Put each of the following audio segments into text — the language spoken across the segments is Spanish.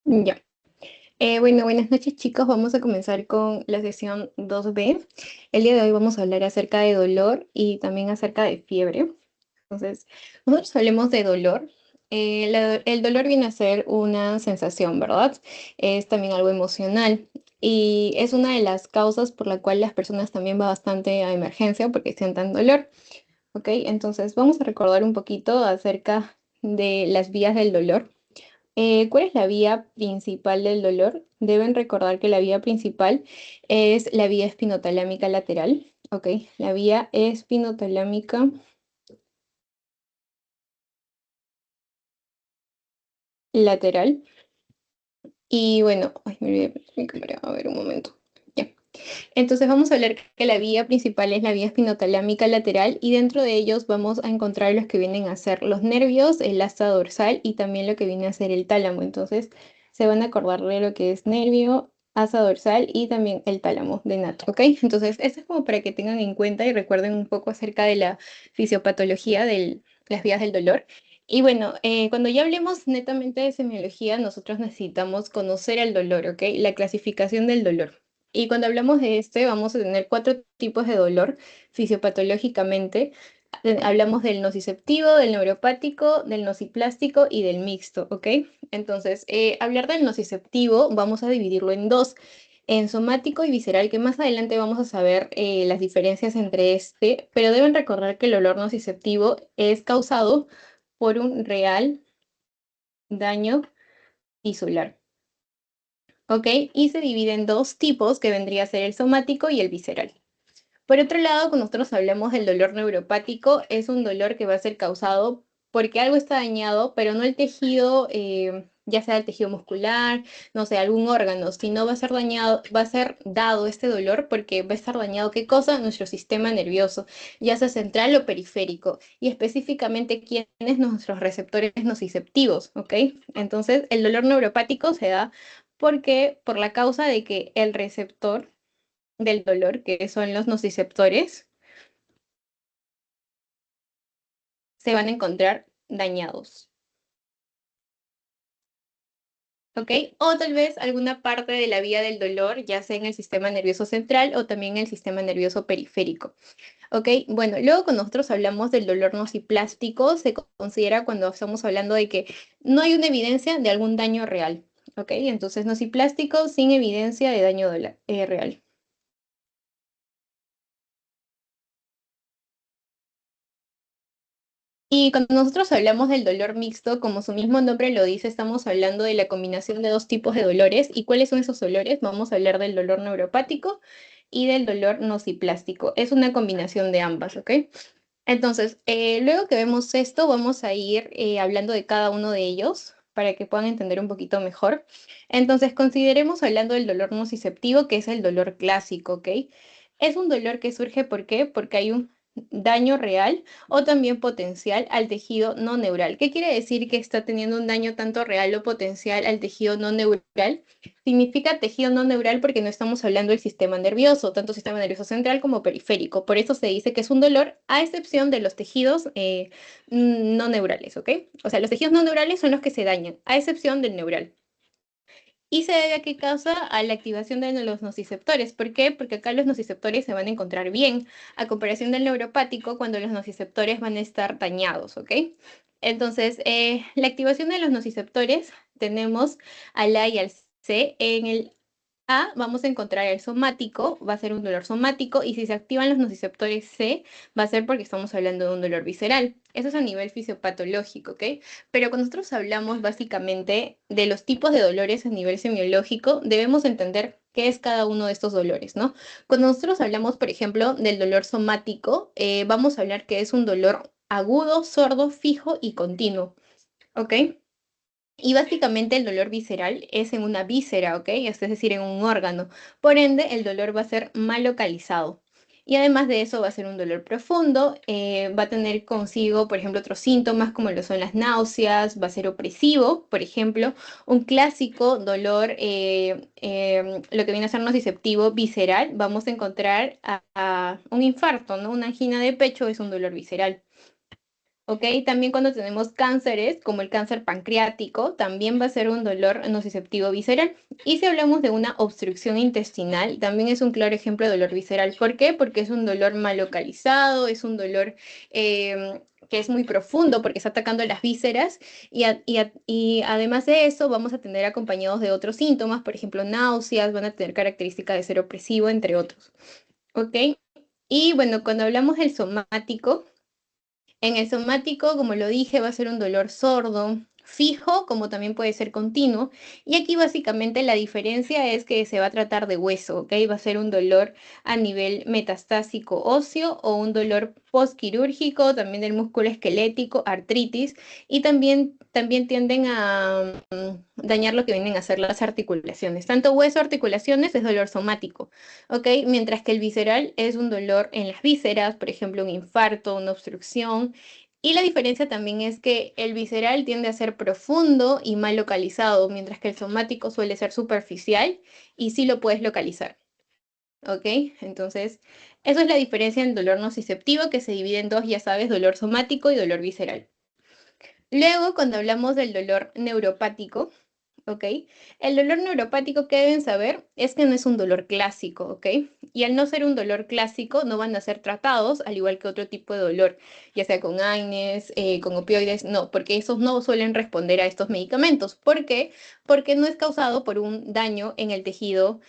Ya. Bueno, buenas noches chicos. Vamos a comenzar con la sesión 2B. El día de hoy vamos a hablar acerca de dolor y también acerca de fiebre. Entonces, nosotros hablemos de dolor. El dolor viene a ser una sensación, ¿verdad? Es también algo emocional y es una de las causas por la cual las personas también van bastante a emergencia porque sientan dolor. ¿Ok? Entonces, vamos a recordar un poquito acerca de las vías del dolor. ¿Cuál es la vía principal del dolor? Deben recordar que la vía principal es la vía espinotalámica lateral. Ok, la vía espinotalámica lateral. Y bueno, ay, me olvidé prender mi cámara. A ver, un momento. Ya. Entonces vamos a hablar que la vía principal es la vía espinotalámica lateral y dentro de ellos vamos a encontrar los que vienen a ser los nervios, el asta dorsal y también lo que viene a ser el tálamo. Entonces se van a acordar de lo que es nervio, asa dorsal y también el tálamo de Nato, ¿ok? Entonces esto es como para que tengan en cuenta y recuerden un poco acerca de la fisiopatología de las vías del dolor. Y bueno, cuando ya hablemos netamente de semiología, nosotros necesitamos conocer el dolor, ¿ok? La clasificación del dolor. Y cuando hablamos de este, vamos a tener cuatro tipos de dolor fisiopatológicamente. Hablamos del nociceptivo, del neuropático, del nociplástico y del mixto, ¿ok? Entonces, hablar del nociceptivo vamos a dividirlo en dos, en somático y visceral, que más adelante vamos a saber las diferencias entre este, pero deben recordar que el dolor nociceptivo es causado por un real daño tisular. ¿Ok? Y se divide en dos tipos, que vendría a ser el somático y el visceral. Por otro lado, cuando nosotros hablamos del dolor neuropático, es un dolor que va a ser causado porque algo está dañado, pero no el tejido, ya sea el tejido muscular, no sé, algún órgano, sino va a ser dañado, va a ser dado este dolor porque va a estar dañado, ¿qué cosa? Nuestro sistema nervioso, ya sea central o periférico, y específicamente quiénes nuestros receptores nociceptivos, ¿ok? Entonces, el dolor neuropático se da porque, por la causa de que el receptor del dolor, que son los nociceptores, se van a encontrar dañados. ¿Ok? O tal vez alguna parte de la vía del dolor, ya sea en el sistema nervioso central o también en el sistema nervioso periférico. ¿Ok? Bueno, luego cuando nosotros hablamos del dolor nociplástico, se considera cuando estamos hablando de que no hay una evidencia de algún daño real. ¿Ok? Entonces, nociplástico sin evidencia de daño real. Y cuando nosotros hablamos del dolor mixto, como su mismo nombre lo dice, estamos hablando de la combinación de dos tipos de dolores. ¿Y cuáles son esos dolores? Vamos a hablar del dolor neuropático y del dolor nociplástico. Es una combinación de ambas, ¿ok? Entonces, luego que vemos esto, vamos a ir hablando de cada uno de ellos para que puedan entender un poquito mejor. Entonces, consideremos hablando del dolor nociceptivo, que es el dolor clásico, ¿ok? Es un dolor que surge, ¿por qué? Porque hay un daño real o también potencial al tejido no neural. ¿Qué quiere decir que está teniendo un daño tanto real o potencial al tejido no neural? Significa tejido no neural porque no estamos hablando del sistema nervioso, tanto sistema nervioso central como periférico. Por eso se dice que es un dolor a excepción de los tejidos no neurales, ¿ok? O sea, los tejidos no neurales son los que se dañan, a excepción del neural. Y se debe a qué causa a la activación de los nociceptores. ¿Por qué? Porque acá los nociceptores se van a encontrar bien, a comparación del neuropático, cuando los nociceptores van a estar dañados, ¿ok? Entonces, la activación de los nociceptores tenemos al A y al C. En el A vamos a encontrar el somático, va a ser un dolor somático, y si se activan los nociceptores C, va a ser porque estamos hablando de un dolor visceral. Eso es a nivel fisiopatológico, ¿ok? Pero cuando nosotros hablamos básicamente de los tipos de dolores a nivel semiológico, debemos entender qué es cada uno de estos dolores, ¿no? Cuando nosotros hablamos, por ejemplo, del dolor somático, vamos a hablar que es un dolor agudo, sordo, fijo y continuo, ¿ok? Y básicamente el dolor visceral es en una víscera, ¿ok? Es decir, en un órgano. Por ende, el dolor va a ser mal localizado. Y además de eso va a ser un dolor profundo, va a tener consigo, por ejemplo, otros síntomas como lo son las náuseas, va a ser opresivo, por ejemplo, un clásico dolor, lo que viene a ser nociceptivo visceral, vamos a encontrar a un infarto, ¿no? Una angina de pecho es un dolor visceral. ¿Ok? También cuando tenemos cánceres, como el cáncer pancreático, también va a ser un dolor nociceptivo visceral. Y si hablamos de una obstrucción intestinal, también es un claro ejemplo de dolor visceral. ¿Por qué? Porque es un dolor mal localizado, es un dolor que es muy profundo porque está atacando las vísceras y además de eso vamos a tener acompañados de otros síntomas, por ejemplo, náuseas, van a tener características de ser opresivo, entre otros. ¿Ok? Y bueno, cuando hablamos del somático, en el somático, como lo dije, va a ser un dolor sordo, fijo, como también puede ser continuo. Y aquí básicamente la diferencia es que se va a tratar de hueso, ¿ok? Va a ser un dolor a nivel metastásico óseo o un dolor postquirúrgico, también del músculo esquelético, artritis, y también tienden a dañar lo que vienen a ser las articulaciones. Tanto hueso, articulaciones es dolor somático. ¿Ok? Mientras que el visceral es un dolor en las vísceras, por ejemplo, un infarto, una obstrucción. Y la diferencia también es que el visceral tiende a ser profundo y mal localizado, mientras que el somático suele ser superficial y sí lo puedes localizar. ¿Ok? Entonces, eso es la diferencia en el dolor nociceptivo, que se divide en dos, ya sabes, dolor somático y dolor visceral. Luego, cuando hablamos del dolor neuropático, ¿ok? El dolor neuropático que deben saber es que no es un dolor clásico, ¿ok? Y al no ser un dolor clásico, no van a ser tratados al igual que otro tipo de dolor, ya sea con AINES, con opioides, no, porque esos no suelen responder a estos medicamentos. ¿Por qué? Porque no es causado por un daño en el tejido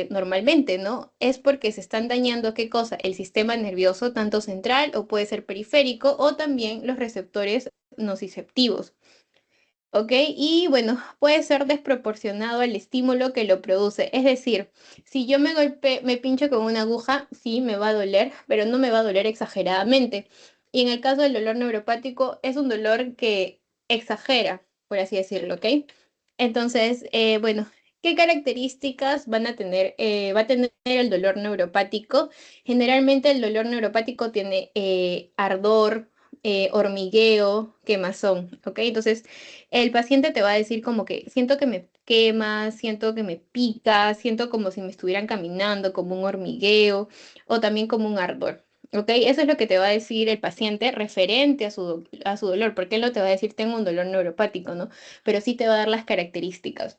normalmente, ¿no? Es porque se están dañando, ¿qué cosa? El sistema nervioso, tanto central o puede ser periférico, o también los receptores nociceptivos. ¿Ok? Y bueno, puede ser desproporcionado al estímulo que lo produce. Es decir, si yo me pincho con una aguja, sí me va a doler, pero no me va a doler exageradamente. Y en el caso del dolor neuropático, es un dolor que exagera, por así decirlo, ¿ok? Entonces, bueno, ¿qué características va a tener el dolor neuropático? Generalmente el dolor neuropático tiene ardor, hormigueo, quemazón, ¿ok? Entonces, el paciente te va a decir como que siento que me quema, siento que me pica, siento como si me estuvieran caminando, como un hormigueo o también como un ardor. ¿Ok? Eso es lo que te va a decir el paciente referente a su dolor, porque él no te va a decir tengo un dolor neuropático, ¿no? Pero sí te va a dar las características.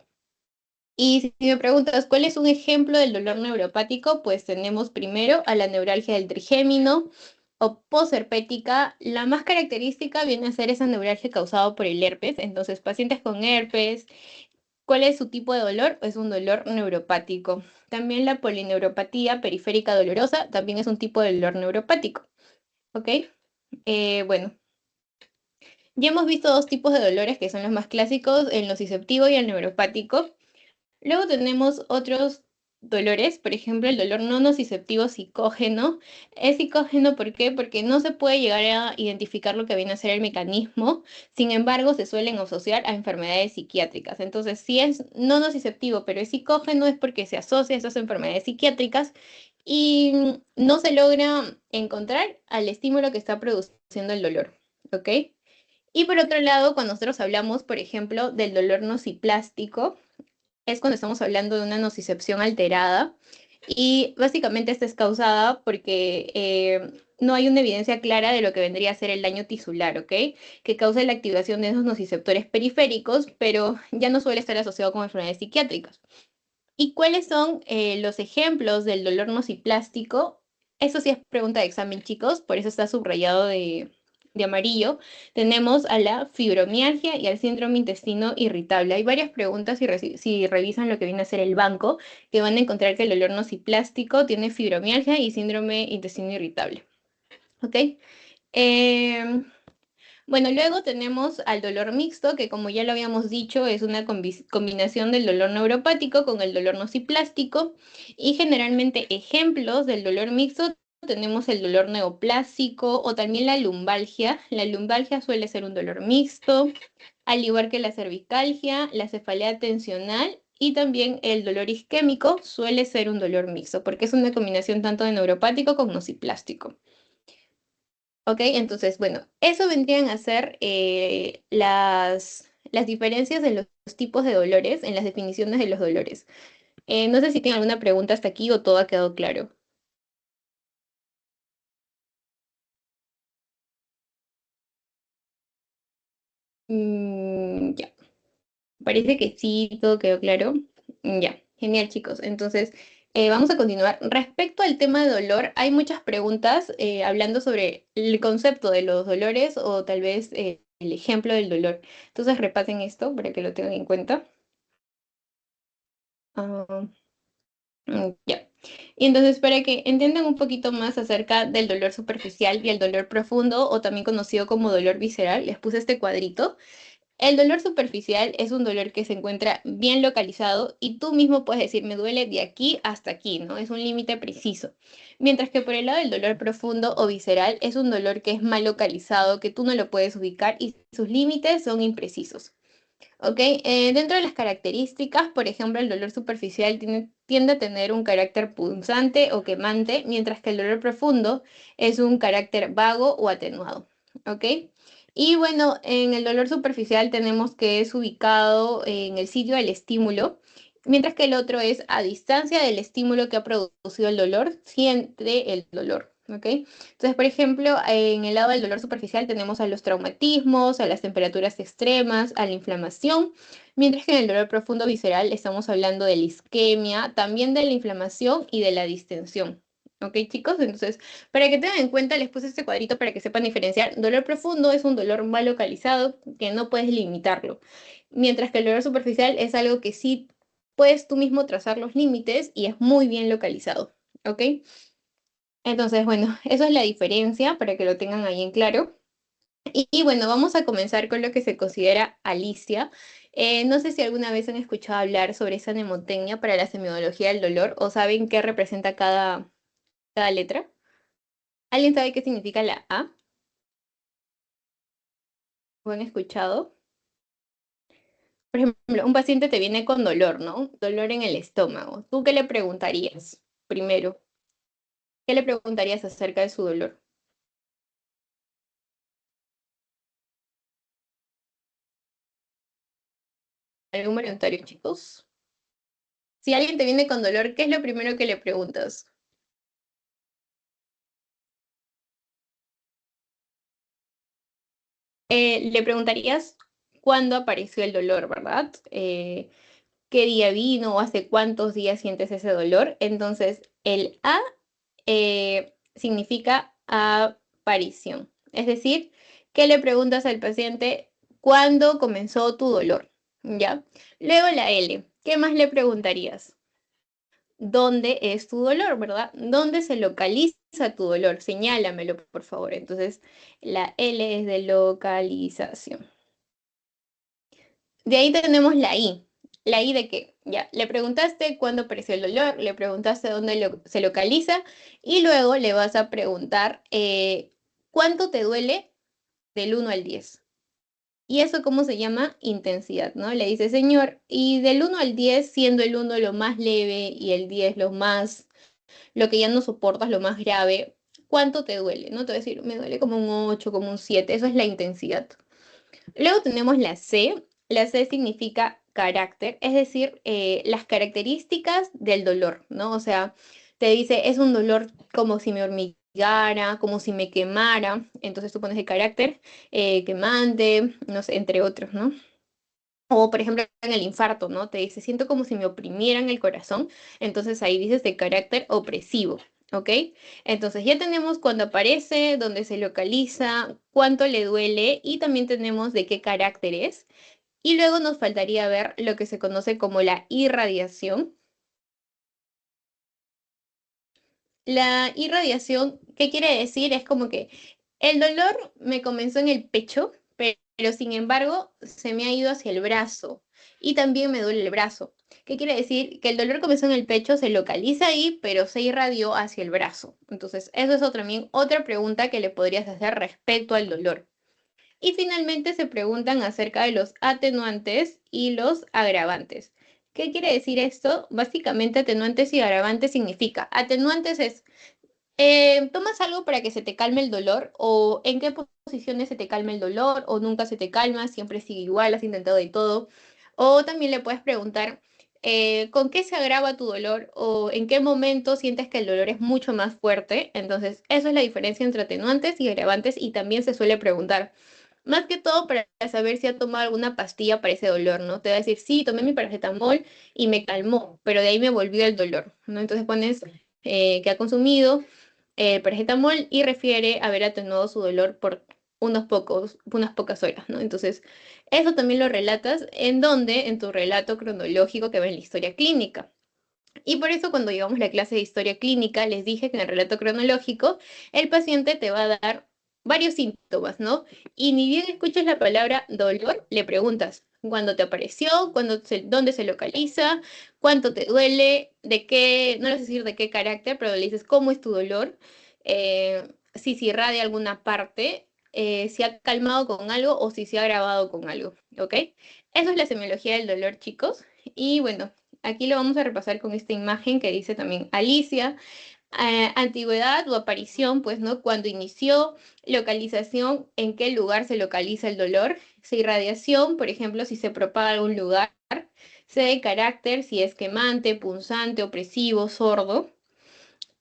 Y si me preguntas cuál es un ejemplo del dolor neuropático, pues tenemos primero a la neuralgia del trigémino o posherpética. La más característica viene a ser esa neuralgia causada por el herpes. Entonces, pacientes con herpes, ¿cuál es su tipo de dolor? Es un dolor neuropático. También la polineuropatía periférica dolorosa también es un tipo de dolor neuropático. ¿Ok? Bueno, ya hemos visto dos tipos de dolores que son los más clásicos, el nociceptivo y el neuropático. Luego tenemos otros dolores, por ejemplo, el dolor no nociceptivo psicógeno. Es psicógeno, ¿por qué? Porque no se puede llegar a identificar lo que viene a ser el mecanismo, sin embargo, se suelen asociar a enfermedades psiquiátricas. Entonces, si es no nociceptivo, pero es psicógeno, es porque se asocia a esas enfermedades psiquiátricas y no se logra encontrar al estímulo que está produciendo el dolor, ¿ok? Y por otro lado, cuando nosotros hablamos, por ejemplo, del dolor nociplástico, es cuando estamos hablando de una nocicepción alterada y básicamente esta es causada porque no hay una evidencia clara de lo que vendría a ser el daño tisular, ¿ok? Que causa la activación de esos nociceptores periféricos, pero ya no suele estar asociado con enfermedades psiquiátricas. ¿Y cuáles son los ejemplos del dolor nociplástico? Eso sí es pregunta de examen, chicos, por eso está subrayado de amarillo. Tenemos a la fibromialgia y al síndrome intestino irritable. Hay varias preguntas si revisan lo que viene a ser el banco, que van a encontrar que el dolor nociplástico tiene fibromialgia y síndrome intestino irritable. ¿Ok? Em, bueno, luego tenemos al dolor mixto, que como ya lo habíamos dicho, es una combinación del dolor neuropático con el dolor nociplástico. Y generalmente ejemplos del dolor mixto tenemos el dolor neoplásico o también la lumbalgia. La lumbalgia suele ser un dolor mixto, al igual que la cervicalgia, la cefalea tensional y también el dolor isquémico suele ser un dolor mixto, porque es una combinación tanto de neuropático con nociplástico. Ok, entonces, bueno, eso vendrían a ser las diferencias de los tipos de dolores en las definiciones de los dolores. No sé si tienen alguna pregunta hasta aquí o todo ha quedado claro. Ya, parece que sí, todo quedó claro. Ya, genial, chicos. Entonces, vamos a continuar. Respecto al tema de dolor, hay muchas preguntas hablando sobre el concepto de los dolores o tal vez el ejemplo del dolor. Entonces, repasen esto para que lo tengan en cuenta. Ah, ya. Y entonces, para que entiendan un poquito más acerca del dolor superficial y el dolor profundo, o también conocido como dolor visceral, les puse este cuadrito. El dolor superficial es un dolor que se encuentra bien localizado y tú mismo puedes decir, me duele de aquí hasta aquí, ¿no? Es un límite preciso. Mientras que por el lado del dolor profundo o visceral es un dolor que es mal localizado, que tú no lo puedes ubicar y sus límites son imprecisos. ¿Ok? Dentro de las características, por ejemplo, el dolor superficial tiende a tener un carácter punzante o quemante, mientras que el dolor profundo es un carácter vago o atenuado. ¿Ok? Y bueno, en el dolor superficial tenemos que es ubicado en el sitio del estímulo, mientras que el otro es a distancia del estímulo que ha producido el dolor, siente el dolor. ¿Ok? Entonces, por ejemplo, en el lado del dolor superficial tenemos a los traumatismos, a las temperaturas extremas, a la inflamación, mientras que en el dolor profundo visceral estamos hablando de la isquemia, también de la inflamación y de la distensión. ¿Ok, chicos? Entonces, para que tengan en cuenta, les puse este cuadrito para que sepan diferenciar. Dolor profundo es un dolor mal localizado que no puedes limitarlo, mientras que el dolor superficial es algo que sí puedes tú mismo trazar los límites y es muy bien localizado. ¿Ok? Entonces, bueno, eso es la diferencia para que lo tengan ahí en claro. Y bueno, vamos a comenzar con lo que se considera alicia. No sé si alguna vez han escuchado hablar sobre esa mnemotecnia para la semiología del dolor o saben qué representa cada letra. ¿Alguien sabe qué significa la A? ¿O han escuchado? Por ejemplo, un paciente te viene con dolor, ¿no? Dolor en el estómago. ¿Tú qué le preguntarías primero? ¿Qué le preguntarías acerca de su dolor? ¿Algún voluntario, chicos? Si alguien te viene con dolor, ¿qué es lo primero que le preguntas? Le preguntarías cuándo apareció el dolor, ¿verdad? ¿Qué día vino o hace cuántos días sientes ese dolor? Entonces, el A significa aparición. Es decir, ¿qué le preguntas al paciente cuándo comenzó tu dolor? ¿Ya? Luego la L. ¿Qué más le preguntarías? ¿Dónde es tu dolor, verdad? ¿Dónde se localiza tu dolor? Señálamelo, por favor. Entonces, la L es de localización. De ahí tenemos la I. ¿La I de qué? Ya, le preguntaste cuándo apareció el dolor, le preguntaste dónde se localiza y luego le vas a preguntar cuánto te duele del 1 al 10. ¿Y eso cómo se llama? Intensidad, ¿no? Le dice, señor, y del 1 al 10, siendo el 1 lo más leve y el 10 lo que ya no soportas, lo más grave, ¿cuánto te duele? No te voy a decir, me duele como un 8, como un 7, eso es la intensidad. Luego tenemos la C. La C significa carácter, es decir, las características del dolor, ¿no? O sea, te dice, es un dolor como si me hormigara, como si me quemara. Entonces tú pones el carácter, quemante, no sé, entre otros, ¿no? O, por ejemplo, en el infarto, ¿no? Te dice, siento como si me oprimieran el corazón. Entonces ahí dices de carácter opresivo, ¿ok? Entonces ya tenemos cuando aparece, dónde se localiza, cuánto le duele y también tenemos de qué carácter es. Y luego nos faltaría ver lo que se conoce como la irradiación. La irradiación, ¿qué quiere decir? Es como que el dolor me comenzó en el pecho, pero sin embargo se me ha ido hacia el brazo y también me duele el brazo. ¿Qué quiere decir? Que el dolor comenzó en el pecho, se localiza ahí, pero se irradió hacia el brazo. Entonces, eso es también otra pregunta que le podrías hacer respecto al dolor. Y finalmente se preguntan acerca de los atenuantes y los agravantes. ¿Qué quiere decir esto? Básicamente, atenuantes y agravantes significa, atenuantes es tomas algo para que se te calme el dolor o en qué posiciones se te calma el dolor o nunca se te calma, siempre sigue igual, has intentado de todo. O también le puedes preguntar con qué se agrava tu dolor o en qué momento sientes que el dolor es mucho más fuerte. Entonces, eso es la diferencia entre atenuantes y agravantes y también se suele preguntar. Más que todo para saber si ha tomado alguna pastilla para ese dolor, ¿no? Te va a decir, sí, tomé mi paracetamol y me calmó, pero de ahí me volvió el dolor, ¿no? Entonces pones que ha consumido paracetamol y refiere haber atenuado su dolor por unas pocas horas, ¿no? Entonces, eso también lo relatas en donde, en tu relato cronológico que va en la historia clínica. Y por eso cuando llevamos la clase de historia clínica, les dije que en el relato cronológico el paciente te va a dar varios síntomas, ¿no? Y ni bien escuchas la palabra dolor, le preguntas cuándo te apareció, dónde se localiza, cuánto te duele, de qué, no le vas a decir de qué carácter, pero le dices cómo es tu dolor, si se irradia alguna parte, si ha calmado con algo o si se ha agravado con algo, ¿ok? Eso es la semiología del dolor, chicos. Y bueno, aquí lo vamos a repasar con esta imagen que dice también Alicia. Antigüedad o aparición, pues, ¿no? Cuando inició, localización, en qué lugar se localiza el dolor, si irradiación, por ejemplo, si se propaga a algún lugar, C de carácter, si es quemante, punzante, opresivo, sordo,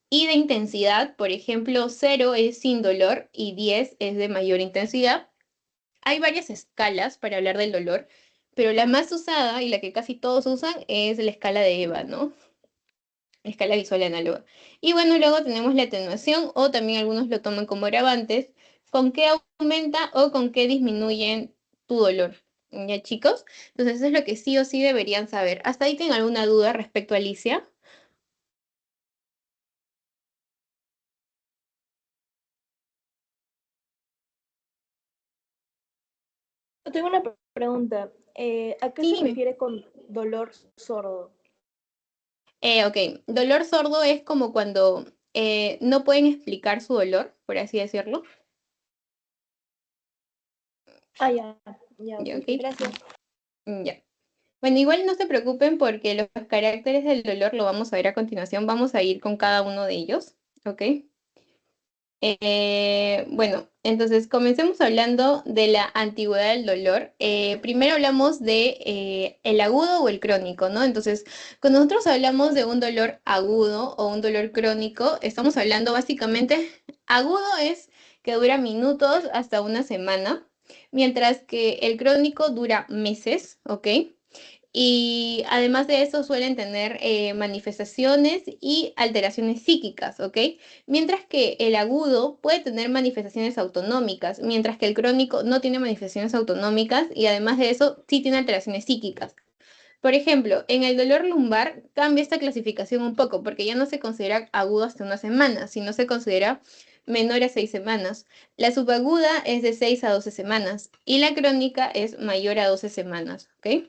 y de intensidad, por ejemplo, 0 es sin dolor y 10 es de mayor intensidad. Hay varias escalas para hablar del dolor, pero la más usada y la que casi todos usan es la escala de EVA, ¿no? Escala visual análoga. Y bueno, luego tenemos la atenuación, o también algunos lo toman como agravantes, con qué aumenta o con qué disminuyen tu dolor. ¿Ya, chicos? Entonces, eso es lo que sí o sí deberían saber. ¿Hasta ahí tienen alguna duda respecto a Alicia? Yo tengo una pregunta. ¿A qué Sí, se dime. refiere con dolor sordo? Ok, dolor sordo es como cuando no pueden explicar su dolor, por así decirlo. Ah, ya, ok, ¿Ya, ok? gracias. Ya. Bueno, igual no se preocupen porque los caracteres del dolor lo vamos a ver a continuación. Vamos a ir con cada uno de ellos, ¿ok? Bueno, entonces comencemos hablando de la antigüedad del dolor. Primero hablamos de el agudo o el crónico, ¿no? Entonces, cuando nosotros hablamos de un dolor agudo o un dolor crónico, estamos hablando básicamente, agudo es que dura minutos hasta una semana, mientras que el crónico dura meses, ¿ok? Y además de eso suelen tener manifestaciones y alteraciones psíquicas, ¿ok? Mientras que el agudo puede tener manifestaciones autonómicas, mientras que el crónico no tiene manifestaciones autonómicas y además de eso sí tiene alteraciones psíquicas. Por ejemplo, en el dolor lumbar cambia esta clasificación un poco porque ya no se considera agudo hasta una semana, sino se considera menor a 6 semanas. La subaguda es de 6 a 12 semanas y la crónica es mayor a 12 semanas, ¿ok?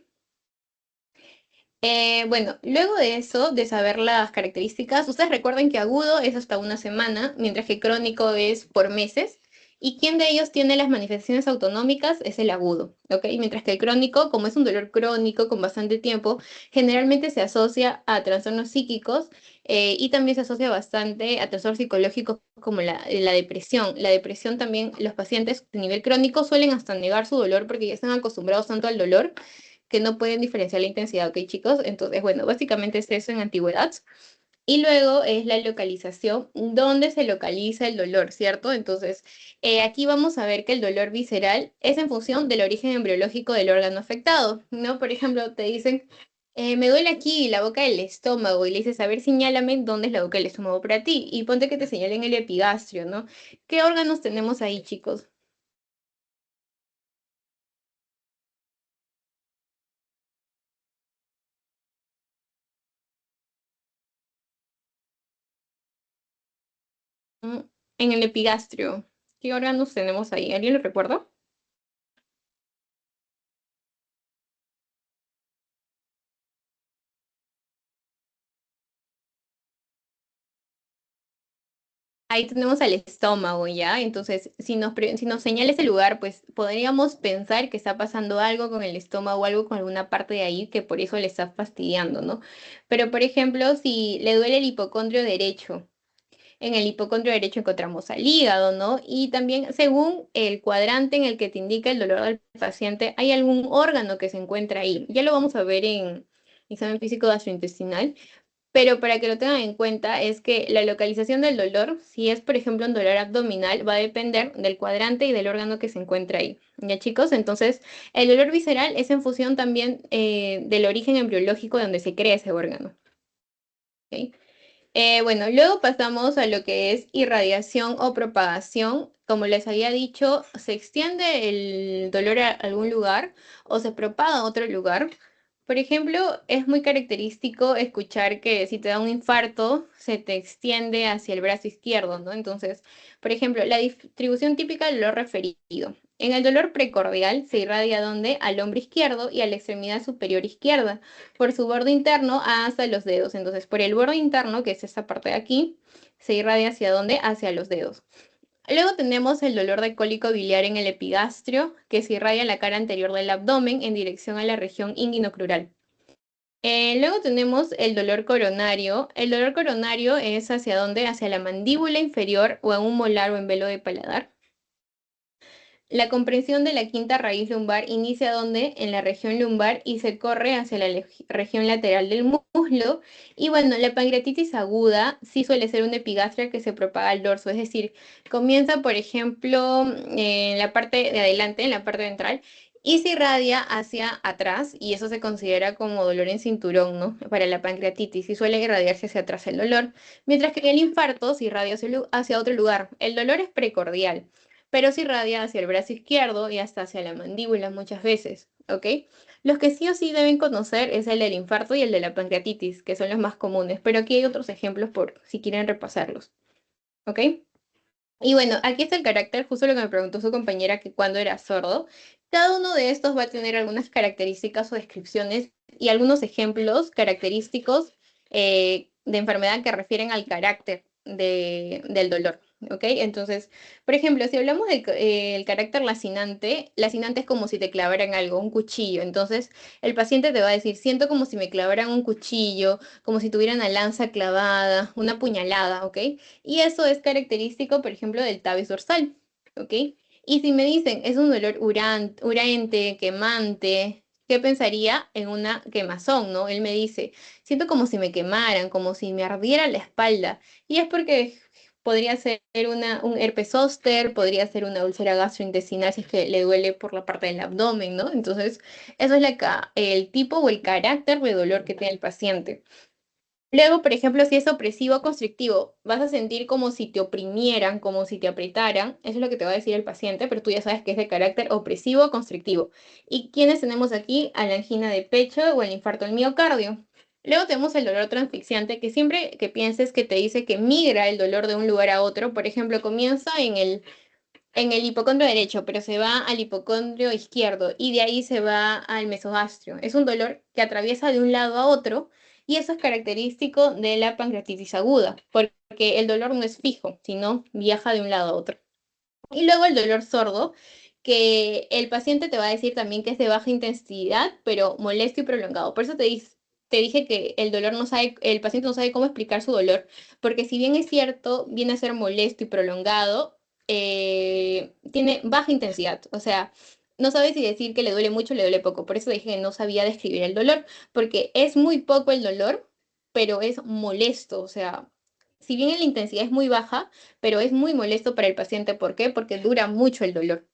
Bueno, luego de eso, de saber las características, ustedes recuerden que agudo es hasta una semana, mientras que crónico es por meses. ¿Y quién de ellos tiene las manifestaciones autonómicas? Es el agudo, ¿ok? Mientras que el crónico, como es un dolor crónico con bastante tiempo, generalmente se asocia a trastornos psíquicos y también se asocia bastante a trastornos psicológicos como la depresión. La depresión también, los pacientes de nivel crónico suelen hasta negar su dolor porque ya están acostumbrados tanto al dolor que no pueden diferenciar la intensidad, ¿ok, chicos? Entonces, bueno, básicamente es eso en antigüedad. Y luego es la localización, dónde se localiza el dolor, ¿cierto? Entonces, aquí vamos a ver que el dolor visceral es en función del origen embriológico del órgano afectado, ¿no? Por ejemplo, te dicen, me duele aquí la boca del estómago, y le dices, a ver, señálame dónde es la boca del estómago para ti, y ponte que te señalen el epigastrio, ¿no? ¿Qué órganos tenemos ahí, chicos? Mm, En el epigastrio, ¿qué órganos tenemos ahí? ¿Alguien lo recuerda? Ahí tenemos al estómago, ¿ya? Entonces, si nos señala ese lugar, pues podríamos pensar que está pasando algo con el estómago o algo con alguna parte de ahí que por eso le está fastidiando, ¿no? Pero, por ejemplo, si le duele el hipocondrio derecho, en el hipocondrio derecho encontramos al hígado, ¿no? Y también, según el cuadrante en el que te indica el dolor del paciente, hay algún órgano que se encuentra ahí. Ya lo vamos a ver en examen físico gastrointestinal. pero para que lo tengan en cuenta es que la localización del dolor, si es por ejemplo un dolor abdominal, va a depender del cuadrante y del órgano que se encuentra ahí. ¿Ya chicos? Entonces, el dolor visceral es en función también del origen embriológico de donde se crea ese órgano. ¿Ok? Bueno, luego pasamos a lo que es irradiación o propagación. Como les había dicho, se extiende el dolor a algún lugar o se propaga a otro lugar. Por ejemplo, es muy característico escuchar que si te da un infarto, se te extiende hacia el brazo izquierdo, ¿no? Entonces, por ejemplo, la distribución típica del dolor referido. En el dolor precordial se irradia donde al hombro izquierdo y a la extremidad superior izquierda por su borde interno hasta los dedos. Entonces, por el borde interno, que es esta parte de aquí, se irradia hacia dónde? Hacia los dedos. Luego tenemos el dolor de cólico biliar en el epigastrio, que se irradia en la cara anterior del abdomen en dirección a la región inguinocrural. Luego tenemos el dolor coronario. El dolor coronario es hacia dónde? Hacia la mandíbula inferior o en un molar o en velo de paladar. La comprensión de la quinta raíz lumbar inicia donde en la región lumbar y se corre hacia la región lateral del muslo. Y bueno, la pancreatitis aguda sí suele ser una epigastria que se propaga al dorso, es decir, comienza, por ejemplo, en la parte de adelante, en la parte ventral, y se irradia hacia atrás, y eso se considera como dolor en cinturón, ¿no? Para la pancreatitis, y suele irradiarse hacia atrás el dolor, mientras que en el infarto se irradia hacia otro lugar. El dolor es precordial pero se irradia hacia el brazo izquierdo y hasta hacia la mandíbula muchas veces, ¿ok? Los que sí o sí deben conocer es el del infarto y el de la pancreatitis, que son los más comunes, pero aquí hay otros ejemplos por si quieren repasarlos, ¿ok? Y bueno, aquí está el carácter, justo lo que me preguntó su compañera que cuando era sordo. Cada uno de estos va a tener algunas características o descripciones y algunos ejemplos característicos de enfermedad que refieren al carácter del dolor. ¿Ok? Entonces, por ejemplo, si hablamos del el carácter lacinante es como si te clavaran algo, un cuchillo. Entonces, el paciente te va a decir, siento como si me clavaran un cuchillo, como si tuviera una lanza clavada, una puñalada, ¿ok? Y eso es característico, por ejemplo, del tabes dorsal, ¿ok? Y si me dicen, es un dolor urente, quemante, ¿qué pensaría en una quemazón, no? Él me dice, siento como si me quemaran, como si me ardiera la espalda. Y es porque podría ser un herpes zóster, podría ser una úlcera gastrointestinal si es que le duele por la parte del abdomen, ¿no? Entonces, eso es el tipo o el carácter de dolor que tiene el paciente. Luego, por ejemplo, si es opresivo o constrictivo, vas a sentir como si te oprimieran, como si te apretaran. Eso es lo que te va a decir el paciente, pero tú ya sabes que es de carácter opresivo o constrictivo. ¿Y quiénes tenemos aquí? A la angina de pecho o el infarto del miocardio. Luego tenemos el dolor transfixiante, que siempre que pienses que te dice que migra el dolor de un lugar a otro, por ejemplo, comienza en el hipocondrio derecho, pero se va al hipocondrio izquierdo y de ahí se va al mesogastrio. Es un dolor que atraviesa de un lado a otro y eso es característico de la pancreatitis aguda, porque el dolor no es fijo, sino viaja de un lado a otro. Y luego el dolor sordo, que el paciente te va a decir también que es de baja intensidad, pero molesto y prolongado. Por eso te dije que el dolor no sabe, el paciente no sabe cómo explicar su dolor, porque si bien es cierto, viene a ser molesto y prolongado, tiene baja intensidad. O sea, no sabe si decir que le duele mucho o le duele poco. Por eso dije que no sabía describir el dolor, porque es muy poco el dolor, pero es molesto. O sea, si bien la intensidad es muy baja, pero es muy molesto para el paciente. ¿Por qué? Porque dura mucho el dolor.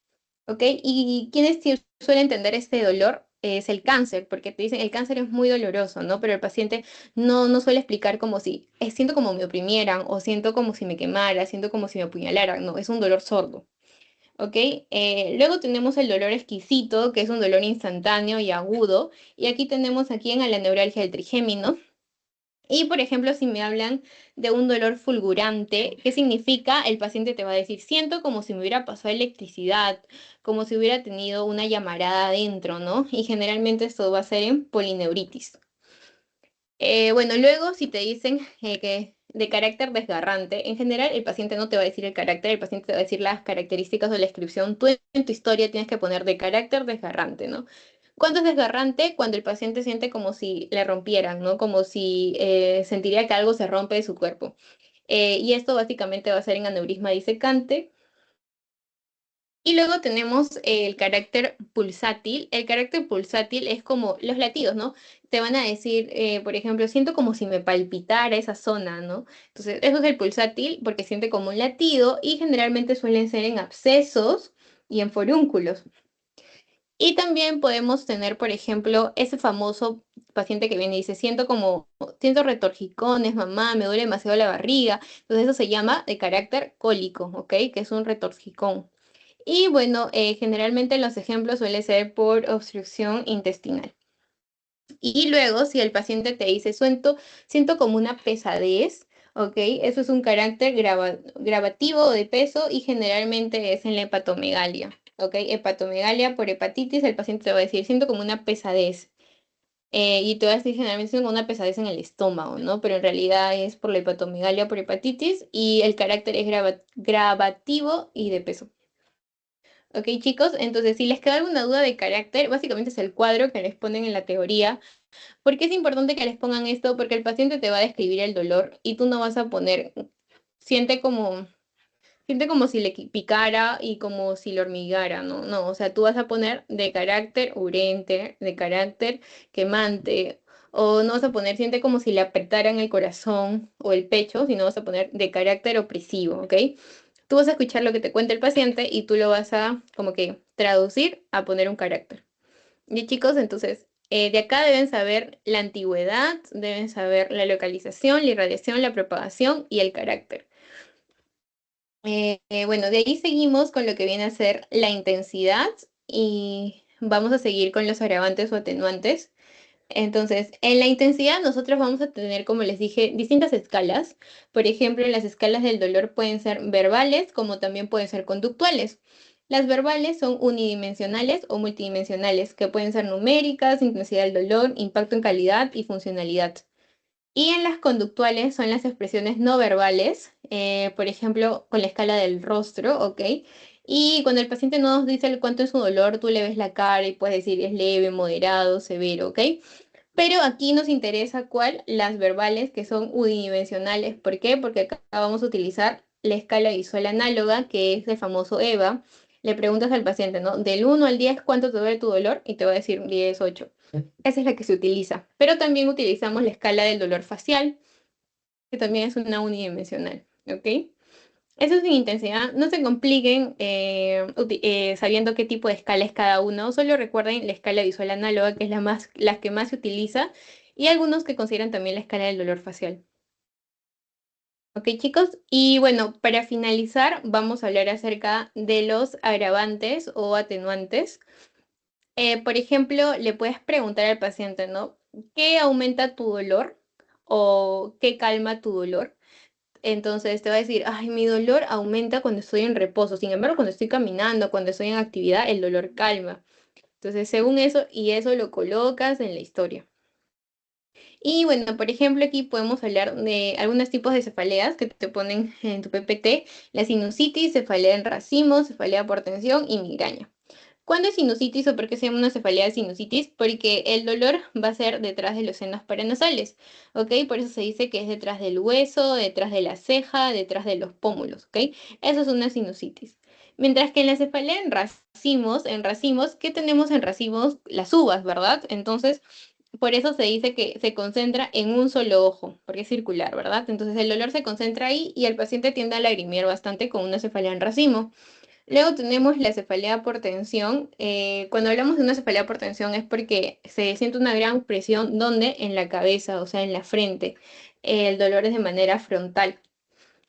¿Ok? Y quienes sí suelen entender este dolor es el cáncer, porque te dicen el cáncer es muy doloroso, ¿no? Pero el paciente no suele explicar como si, siento como me oprimieran, o siento como si me quemara, siento como si me apuñalaran, no, es un dolor sordo. ¿Ok? Luego tenemos el dolor exquisito, que es un dolor instantáneo y agudo, y aquí tenemos aquí en la neuralgia del trigémino. Y, por ejemplo, si me hablan de un dolor fulgurante, ¿qué significa? El paciente te va a decir, siento como si me hubiera pasado electricidad, como si hubiera tenido una llamarada adentro, ¿no? Y generalmente esto va a ser en polineuritis. Bueno, luego si te dicen que de carácter desgarrante, en general el paciente no te va a decir el carácter, el paciente te va a decir las características de la descripción. Tú en tu historia tienes que poner de carácter desgarrante, ¿no? ¿Cuándo es desgarrante? Cuando el paciente siente como si le rompieran, ¿no? Como si sentiría que algo se rompe de su cuerpo. Y esto básicamente va a ser en aneurisma disecante. Y luego tenemos el carácter pulsátil. El carácter pulsátil es como los latidos, ¿no? Te van a decir, por ejemplo, siento como si me palpitara esa zona, ¿no? Entonces, eso es el pulsátil porque siente como un latido y generalmente suelen ser en abscesos y en forúnculos. Y también podemos tener, por ejemplo, ese famoso paciente que viene y dice, siento retorcicones, mamá, me duele demasiado la barriga. Entonces, eso se llama de carácter cólico, ¿ok? Que es un retorcijón. Y bueno, generalmente los ejemplos suelen ser por obstrucción intestinal. Y luego, si el paciente te dice, siento como una pesadez, ¿ok? Eso es un carácter gravativo o de peso y generalmente es en la hepatomegalia, ¿ok? Hepatomegalia por hepatitis, el paciente te va a decir, siento como una pesadez. Y te va a decir generalmente siento como una pesadez en el estómago, ¿no? Pero en realidad es por la hepatomegalia por hepatitis y el carácter es gravativo y de peso. Ok, chicos, entonces si les queda alguna duda de carácter, básicamente es el cuadro que les ponen en la teoría. ¿Por qué es importante que les pongan esto? Porque el paciente te va a describir el dolor y tú no vas a poner, siente como, siente como si le picara y como si le hormigara, ¿no? No, o sea, tú vas a poner de carácter urente, de carácter quemante, o no vas a poner, siente como si le apretaran el corazón o el pecho, sino vas a poner de carácter opresivo, ¿ok? Tú vas a escuchar lo que te cuenta el paciente y tú lo vas a como que traducir a poner un carácter. Y chicos, entonces, de acá deben saber la antigüedad, deben saber la localización, la irradiación, la propagación y el carácter. Bueno, de ahí seguimos con lo que viene a ser la intensidad y vamos a seguir con los agravantes o atenuantes. Entonces, en la intensidad nosotros vamos a tener, como les dije, distintas escalas. Por ejemplo, las escalas del dolor pueden ser verbales, como también pueden ser conductuales. Las verbales son unidimensionales o multidimensionales, que pueden ser numéricas, intensidad del dolor, impacto en calidad y funcionalidad. Y en las conductuales son las expresiones no verbales, por ejemplo, con la escala del rostro, ¿ok? Y cuando el paciente no nos dice cuánto es su dolor, tú le ves la cara y puedes decir es leve, moderado, severo, ¿ok? Pero aquí nos interesa cuál, las verbales que son unidimensionales. ¿Por qué? Porque acá vamos a utilizar la escala visual análoga, que es el famoso EVA. Le preguntas al paciente, ¿no? Del 1 al 10, ¿cuánto te duele tu dolor? Y te va a decir 10, 8. Esa es la que se utiliza. Pero también utilizamos la escala del dolor facial, que también es una unidimensional, ¿ok? Eso sin intensidad. No se compliquen sabiendo qué tipo de escala es cada uno. Solo recuerden la escala visual análoga, que es la que más se utiliza, y algunos que consideran también la escala del dolor facial. Ok, chicos. Y bueno, para finalizar, vamos a hablar acerca de los agravantes o atenuantes. Por ejemplo, le puedes preguntar al paciente, ¿no? ¿Qué aumenta tu dolor o qué calma tu dolor? Entonces te va a decir, ay, mi dolor aumenta cuando estoy en reposo. Sin embargo, cuando estoy caminando, cuando estoy en actividad, el dolor calma. Entonces, según eso, y eso lo colocas en la historia. Y bueno, por ejemplo, aquí podemos hablar de algunos tipos de cefaleas que te ponen en tu PPT. La sinusitis, cefalea en racimos, cefalea por tensión y migraña. ¿Cuándo es sinusitis o por qué se llama una cefalea de sinusitis? Porque el dolor va a ser detrás de los senos paranasales, ¿ok? Por eso se dice que es detrás del hueso, detrás de la ceja, detrás de los pómulos, ¿ok? Eso es una sinusitis. Mientras que en la cefalea en racimos, ¿qué tenemos en racimos? Las uvas, ¿verdad? Entonces, por eso se dice que se concentra en un solo ojo, porque es circular, ¿verdad? Entonces el dolor se concentra ahí y el paciente tiende a lagrimear bastante con una cefalea en racimo. Luego tenemos la cefalea por tensión. Cuando hablamos de una cefalea por tensión es porque se siente una gran presión donde en la cabeza, o sea, en la frente. El dolor es de manera frontal.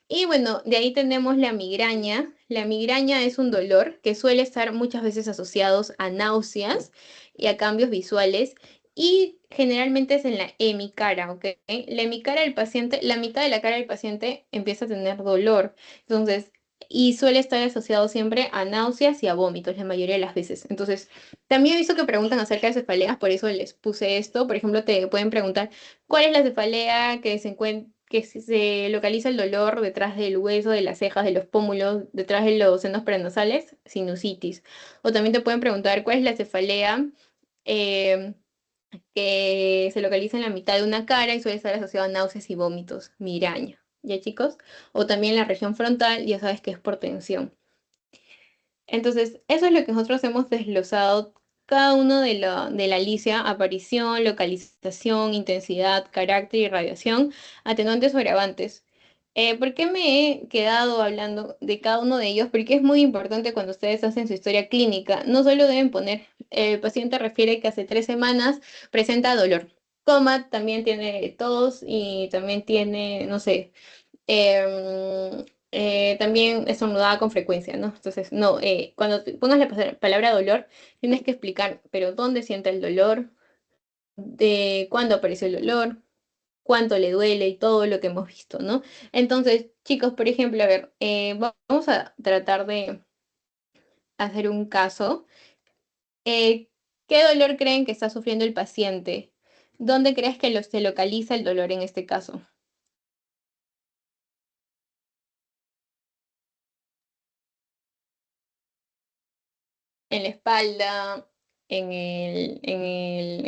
Y bueno, de ahí tenemos la migraña. La migraña es un dolor que suele estar muchas veces asociados a náuseas y a cambios visuales y generalmente es en la hemicara, ¿ok? La hemicara del paciente, la mitad de la cara del paciente empieza a tener dolor. Entonces, y suele estar asociado siempre a náuseas y a vómitos la mayoría de las veces. Entonces, también he visto que preguntan acerca de cefaleas, por eso les puse esto. Por ejemplo, te pueden preguntar cuál es la cefalea que se encuentra que se localiza el dolor detrás del hueso, de las cejas, de los pómulos, detrás de los senos paranasales, sinusitis. O también te pueden preguntar cuál es la cefalea eh, que se localiza en la mitad de una cara y suele estar asociada a náuseas y vómitos, migraña. ¿Ya, chicos? O también la región frontal, ya sabes que es por tensión. Entonces, eso es lo que nosotros hemos desglosado cada uno de la LICIA: aparición, localización, intensidad, carácter y radiación, atenuantes o agravantes. ¿Por qué me he quedado hablando de cada uno de ellos? Porque es muy importante cuando ustedes hacen su historia clínica. No solo deben poner, el paciente refiere que hace 3 semanas presenta dolor, coma, también tiene tos y también tiene, no sé, también estornudaba con frecuencia, ¿no? Entonces, no, cuando pongas la palabra dolor, tienes que explicar, pero ¿dónde siente el dolor? ¿De cuándo apareció el dolor? ¿Cuánto le duele? Y todo lo que hemos visto, ¿no? Entonces, chicos, por ejemplo, a ver, vamos a tratar de hacer un caso. Eh, ¿Qué dolor creen que está sufriendo el paciente? ¿Dónde crees que se localiza el dolor en este caso? En la espalda, en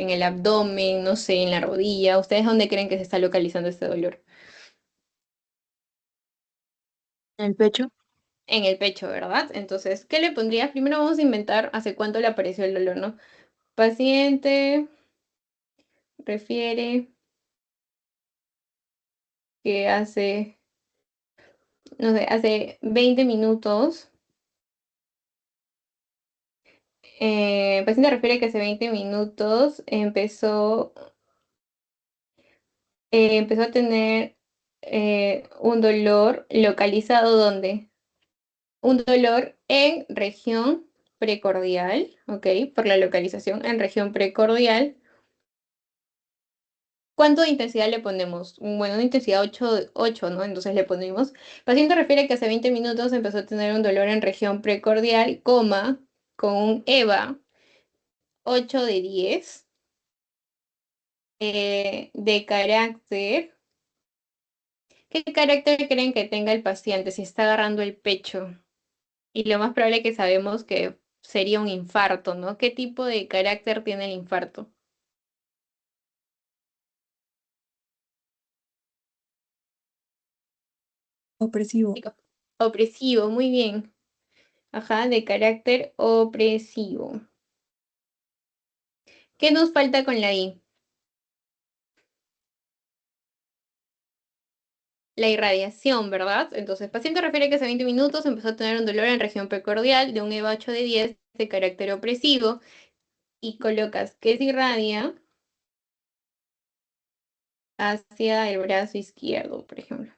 el abdomen, no sé, en la rodilla. ¿Ustedes dónde creen que se está localizando este dolor? ¿En el pecho? En el pecho, ¿verdad? Entonces, ¿qué le pondrías? Primero vamos a inventar hace cuánto le apareció el dolor, ¿no? Paciente refiere que hace, no sé, hace 20 minutos. Paciente refiere que hace 20 minutos empezó a tener un dolor localizado. ¿Dónde? Un dolor en región precordial, ¿ok? Por la localización en región precordial. ¿Cuánto de intensidad le ponemos? Bueno, una intensidad 8, ¿no? Entonces le ponemos. Paciente refiere que hace 20 minutos empezó a tener un dolor en región precordial, coma, con un EVA 8 de 10, de carácter. ¿Qué carácter creen que tenga el paciente si está agarrando el pecho? Y lo más probable que sabemos que sería un infarto, ¿no? ¿Qué tipo de carácter tiene el infarto? Opresivo. Chicos, opresivo, muy bien. Ajá, de carácter opresivo. ¿Qué nos falta con la I? La irradiación, ¿verdad? Entonces, paciente refiere que hace 20 minutos empezó a tener un dolor en región precordial de un EVA 8 de 10 de carácter opresivo, y colocas que se irradia hacia el brazo izquierdo, por ejemplo.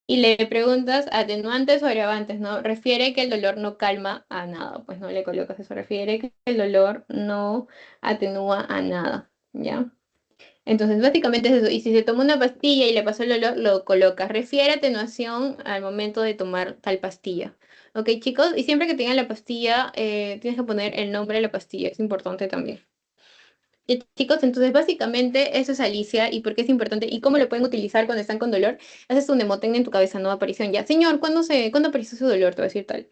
Y le preguntas atenuantes o agravantes, ¿no? Refiere que el dolor no calma a nada, pues no le colocas eso. Refiere que el dolor no atenúa a nada, ¿ya? Entonces, básicamente es eso. Y si se toma una pastilla y le pasó el dolor, lo colocas. Refiere atenuación al momento de tomar tal pastilla. ¿Ok, chicos? Y siempre que tengan la pastilla, tienes que poner el nombre de la pastilla. Es importante también. Y, chicos, entonces básicamente eso es Alicia y por qué es importante y cómo lo pueden utilizar cuando están con dolor. Haces un emoten en tu cabeza, no aparición ya. Señor, ¿cuándo apareció su dolor? Te va a decir tal.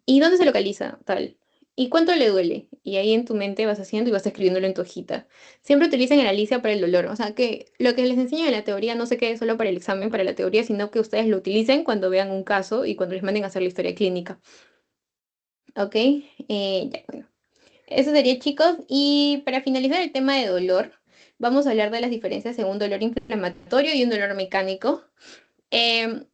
¿Y dónde se localiza? Tal. ¿Y cuánto le duele? Y ahí en tu mente vas haciendo y vas escribiéndolo en tu hojita. Siempre utilicen el Alicia para el dolor. O sea, que lo que les enseñan en la teoría no se quede solo para el examen, para la teoría, sino que ustedes lo utilicen cuando vean un caso y cuando les manden a hacer la historia clínica. ¿Ok? Ya, bueno. Eso sería, chicos. Y para finalizar el tema de dolor, vamos a hablar de las diferencias según dolor inflamatorio y un dolor mecánico. Em,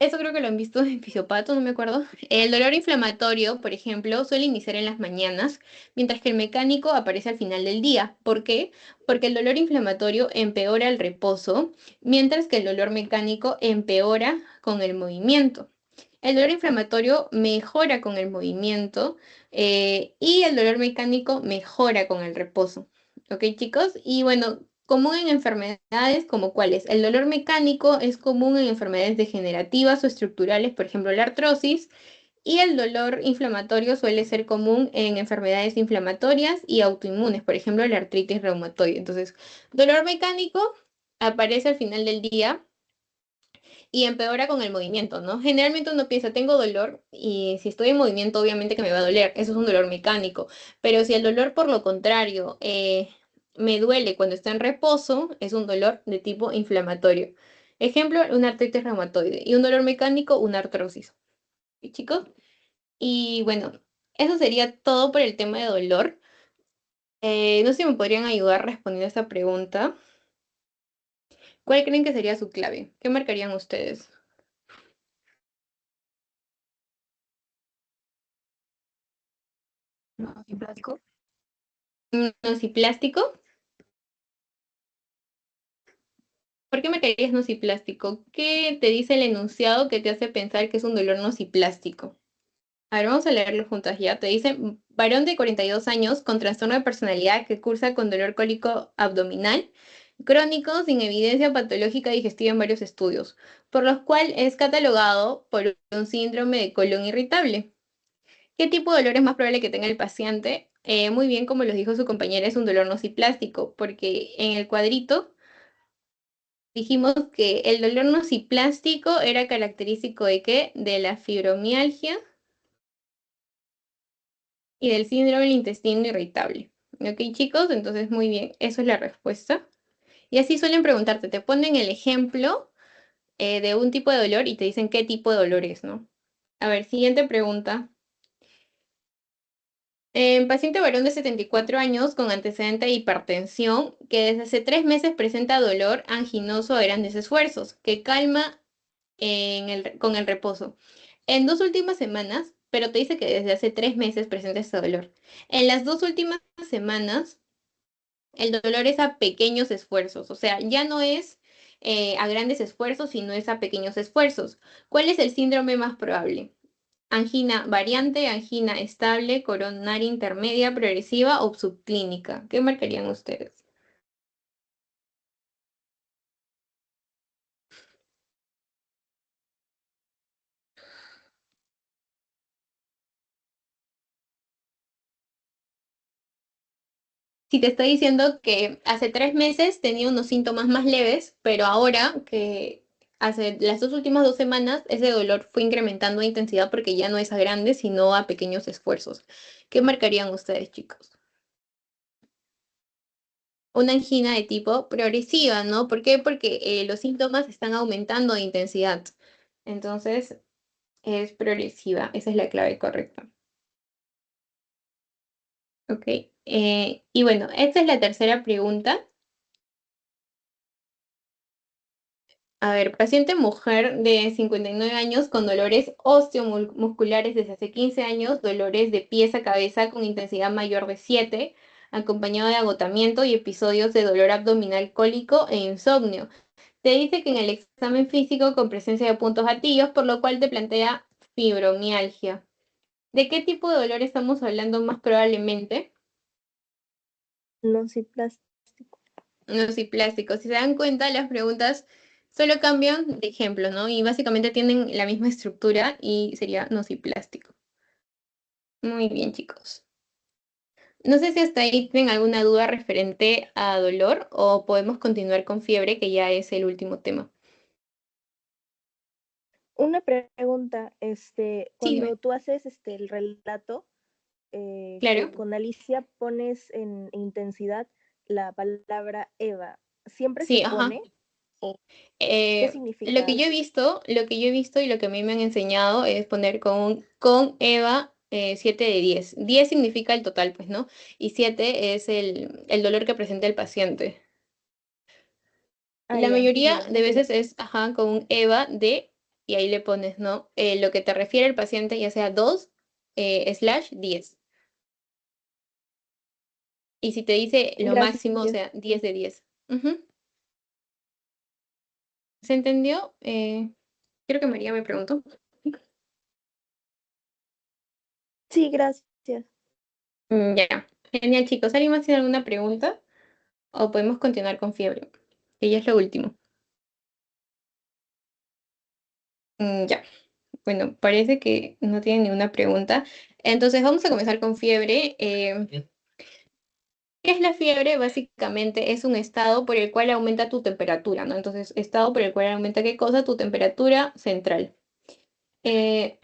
Eso creo que lo han visto en Fisiopato, no me acuerdo. El dolor inflamatorio, por ejemplo, suele iniciar en las mañanas, mientras que el mecánico aparece al final del día. ¿Por qué? Porque el dolor inflamatorio empeora el reposo, mientras que el dolor mecánico empeora con el movimiento. El dolor inflamatorio mejora con el movimiento, y el dolor mecánico mejora con el reposo. ¿Ok, chicos? Y bueno, común en enfermedades como cuáles. El dolor mecánico es común en enfermedades degenerativas o estructurales, por ejemplo, la artrosis, y el dolor inflamatorio suele ser común en enfermedades inflamatorias y autoinmunes, por ejemplo, la artritis reumatoide. Entonces, dolor mecánico aparece al final del día y empeora con el movimiento, ¿no? Generalmente uno piensa, tengo dolor y si estoy en movimiento, obviamente que me va a doler. Eso es un dolor mecánico. Pero si el dolor, por lo contrario, me duele cuando está en reposo, es un dolor de tipo inflamatorio. Ejemplo, una artritis reumatoide y un dolor mecánico, una artrosis. ¿Sí, chicos? Y bueno, eso sería todo por el tema de dolor. No sé si me podrían ayudar respondiendo a esta pregunta. ¿Cuál creen que sería su clave? ¿Qué marcarían ustedes? No, sin plástico. ¿Nociplástico? ¿Por qué marcarías nociplástico? ¿Qué te dice el enunciado que te hace pensar que es un dolor nociplástico? A ver, vamos a leerlo juntas ya. Te dice, varón de 42 años con trastorno de personalidad que cursa con dolor cólico abdominal, crónico, sin evidencia patológica digestiva en varios estudios, por los cuales es catalogado por un síndrome de colon irritable. ¿Qué tipo de dolor es más probable que tenga el paciente? Muy bien, como los dijo su compañera, es un dolor nociplástico, porque en el cuadrito dijimos que el dolor nociplástico era característico de ¿qué? De la fibromialgia y del síndrome del intestino irritable. ¿Ok, chicos? Entonces, muy bien, eso es la respuesta. Y así suelen preguntarte, te ponen el ejemplo de un tipo de dolor y te dicen qué tipo de dolor es, ¿no? A ver, siguiente pregunta. Paciente varón de 74 años con antecedente de hipertensión que desde hace 3 meses presenta dolor anginoso a grandes esfuerzos, que calma con el reposo. En 2 últimas semanas, pero te dice que desde hace 3 meses presenta este dolor. En las 2 últimas semanas, el dolor es a pequeños esfuerzos, o sea, ya no es a grandes esfuerzos, sino es a pequeños esfuerzos. ¿Cuál es el síndrome más probable? Angina variante, angina estable, coronaria intermedia, progresiva o subclínica. ¿Qué marcarían ustedes? Si te estoy diciendo que hace 3 meses tenía unos síntomas más leves, pero ahora que hace las 2 últimas 2 semanas ese dolor fue incrementando de intensidad porque ya no es a grandes, sino a pequeños esfuerzos. ¿Qué marcarían ustedes, chicos? Una angina de tipo progresiva, ¿no? ¿Por qué? Porque los síntomas están aumentando de intensidad. Entonces, es progresiva. Esa es la clave correcta. Ok. Y bueno, esta es la tercera pregunta. A ver, paciente mujer de 59 años con dolores osteomusculares desde hace 15 años, dolores de pies a cabeza con intensidad mayor de 7, acompañado de agotamiento y episodios de dolor abdominal cólico e insomnio. Te dice que en el examen físico con presencia de puntos gatillos, por lo cual te plantea fibromialgia. ¿De qué tipo de dolor estamos hablando más probablemente? No, sin plástico. Nociplástico. Si se dan cuenta, las preguntas solo cambian de ejemplo, ¿no? Y básicamente tienen la misma estructura y sería nociplástico. Muy bien, chicos. No sé si hasta ahí tienen alguna duda referente a dolor o podemos continuar con fiebre, que ya es el último tema. Una pregunta, Sí, dime. cuando tú haces el relato, Claro. con Alicia pones en intensidad la palabra Eva. ¿Siempre se Sí, ajá. pone? ¿O qué Lo que significa? yo he visto, lo que yo he visto y lo que a mí me han enseñado es poner con Eva 7 de 10. 10 significa el total, pues, ¿no? Y 7 es el dolor que presenta el paciente. Ah, La ya, mayoría bien, de muchas veces gracias. es, ajá, con un Eva de, y ahí le pones, ¿no? Lo que te refiere el paciente, ya sea 2 slash 10. Y si te dice lo máximo, o Gracias. sea, 10 de 10. Ujú. ¿Se entendió? Creo que María me preguntó. Sí, gracias. Ya. Genial, chicos. ¿Alguien más tiene alguna pregunta? O podemos continuar con fiebre, que ya es lo último. Ya. Bueno, parece que no tienen ninguna pregunta. Entonces vamos a comenzar con fiebre. ¿Qué es la fiebre? Básicamente es un estado por el cual aumenta tu temperatura, ¿no? Entonces, estado por el cual aumenta ¿qué cosa? Tu temperatura central.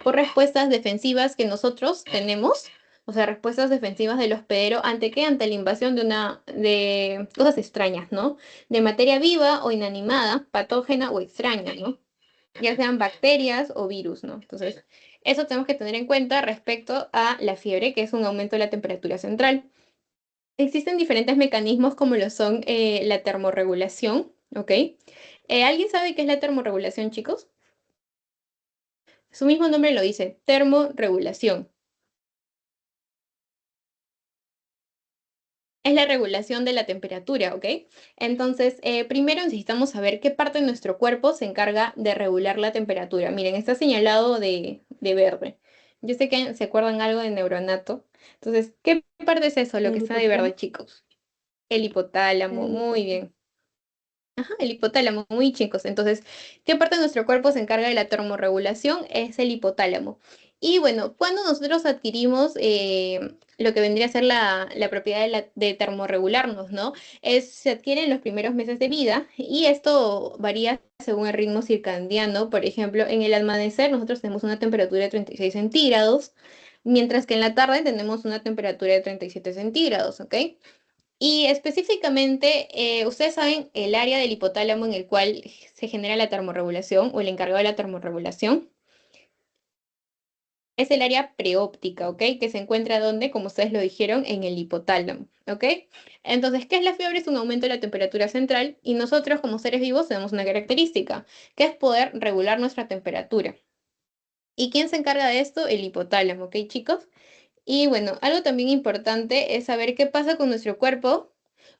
Por respuestas defensivas que nosotros tenemos, O sea, respuestas defensivas del hospedero ante qué, ante la invasión de cosas extrañas, ¿no? De materia viva o inanimada, patógena o extraña, ¿no? Ya sean bacterias o virus, ¿no? Entonces, eso tenemos que tener en cuenta respecto a la fiebre, que es un aumento de la temperatura central. Existen diferentes mecanismos como lo son la termorregulación, ¿ok? ¿Alguien sabe qué es la termorregulación, chicos? Su mismo nombre lo dice, termorregulación. Es la regulación de la temperatura, ¿ok? Entonces, primero necesitamos saber qué parte de nuestro cuerpo se encarga de regular la temperatura. Miren, está señalado de verde. Yo sé que se acuerdan algo de neuronato. Entonces, ¿qué parte es eso, lo que El está de hipotálamo. verde, chicos? El hipotálamo, El muy hipotálamo. bien. Ajá, el hipotálamo, muy chicos. Entonces, ¿qué parte de nuestro cuerpo se encarga de la termorregulación? Es el hipotálamo. Y bueno, cuando nosotros adquirimos lo que vendría a ser la propiedad de termorregularnos, ¿no? Se adquiere en los primeros meses de vida y esto varía según el ritmo circadiano. Por ejemplo, en el amanecer nosotros tenemos una temperatura de 36 centígrados, mientras que en la tarde tenemos una temperatura de 37 centígrados, ¿ok? Y específicamente, ustedes saben el área del hipotálamo en el cual se genera la termorregulación o el encargado de la termorregulación. Es el área preóptica, ¿ok? Que se encuentra donde, como ustedes lo dijeron, en el hipotálamo, ¿ok? Entonces, ¿qué es la fiebre? Es un aumento de la temperatura central y nosotros como seres vivos tenemos una característica, que es poder regular nuestra temperatura. ¿Y quién se encarga de esto? El hipotálamo, ¿ok, chicos? Y bueno, algo también importante es saber qué pasa con nuestro cuerpo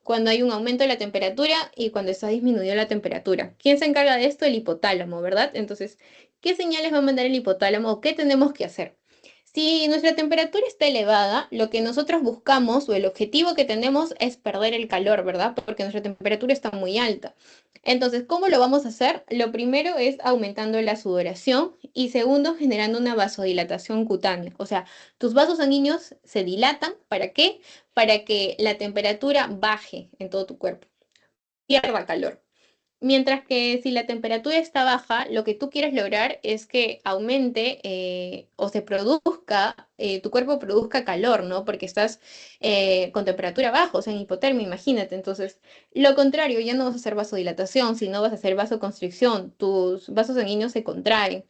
cuando hay un aumento de la temperatura y cuando está disminuyendo la temperatura. ¿Quién se encarga de esto? El hipotálamo, ¿verdad? Entonces, ¿qué señales va a mandar el hipotálamo o qué tenemos que hacer? Si nuestra temperatura está elevada, lo que nosotros buscamos o el objetivo que tenemos es perder el calor, ¿verdad? Porque nuestra temperatura está muy alta. Entonces, ¿cómo lo vamos a hacer? Lo primero es aumentando la sudoración y segundo, generando una vasodilatación cutánea. O sea, tus vasos sanguíneos se dilatan. ¿Para qué? Para que la temperatura baje en todo tu cuerpo, pierda calor. Mientras que si la temperatura está baja, lo que tú quieres lograr es que aumente o se produzca, tu cuerpo produzca calor, ¿no? Porque estás con temperatura baja, o sea, en hipotermia, imagínate. Entonces, lo contrario, ya no vas a hacer vasodilatación, sino vas a hacer vasoconstricción. Tus vasos sanguíneos se contraen.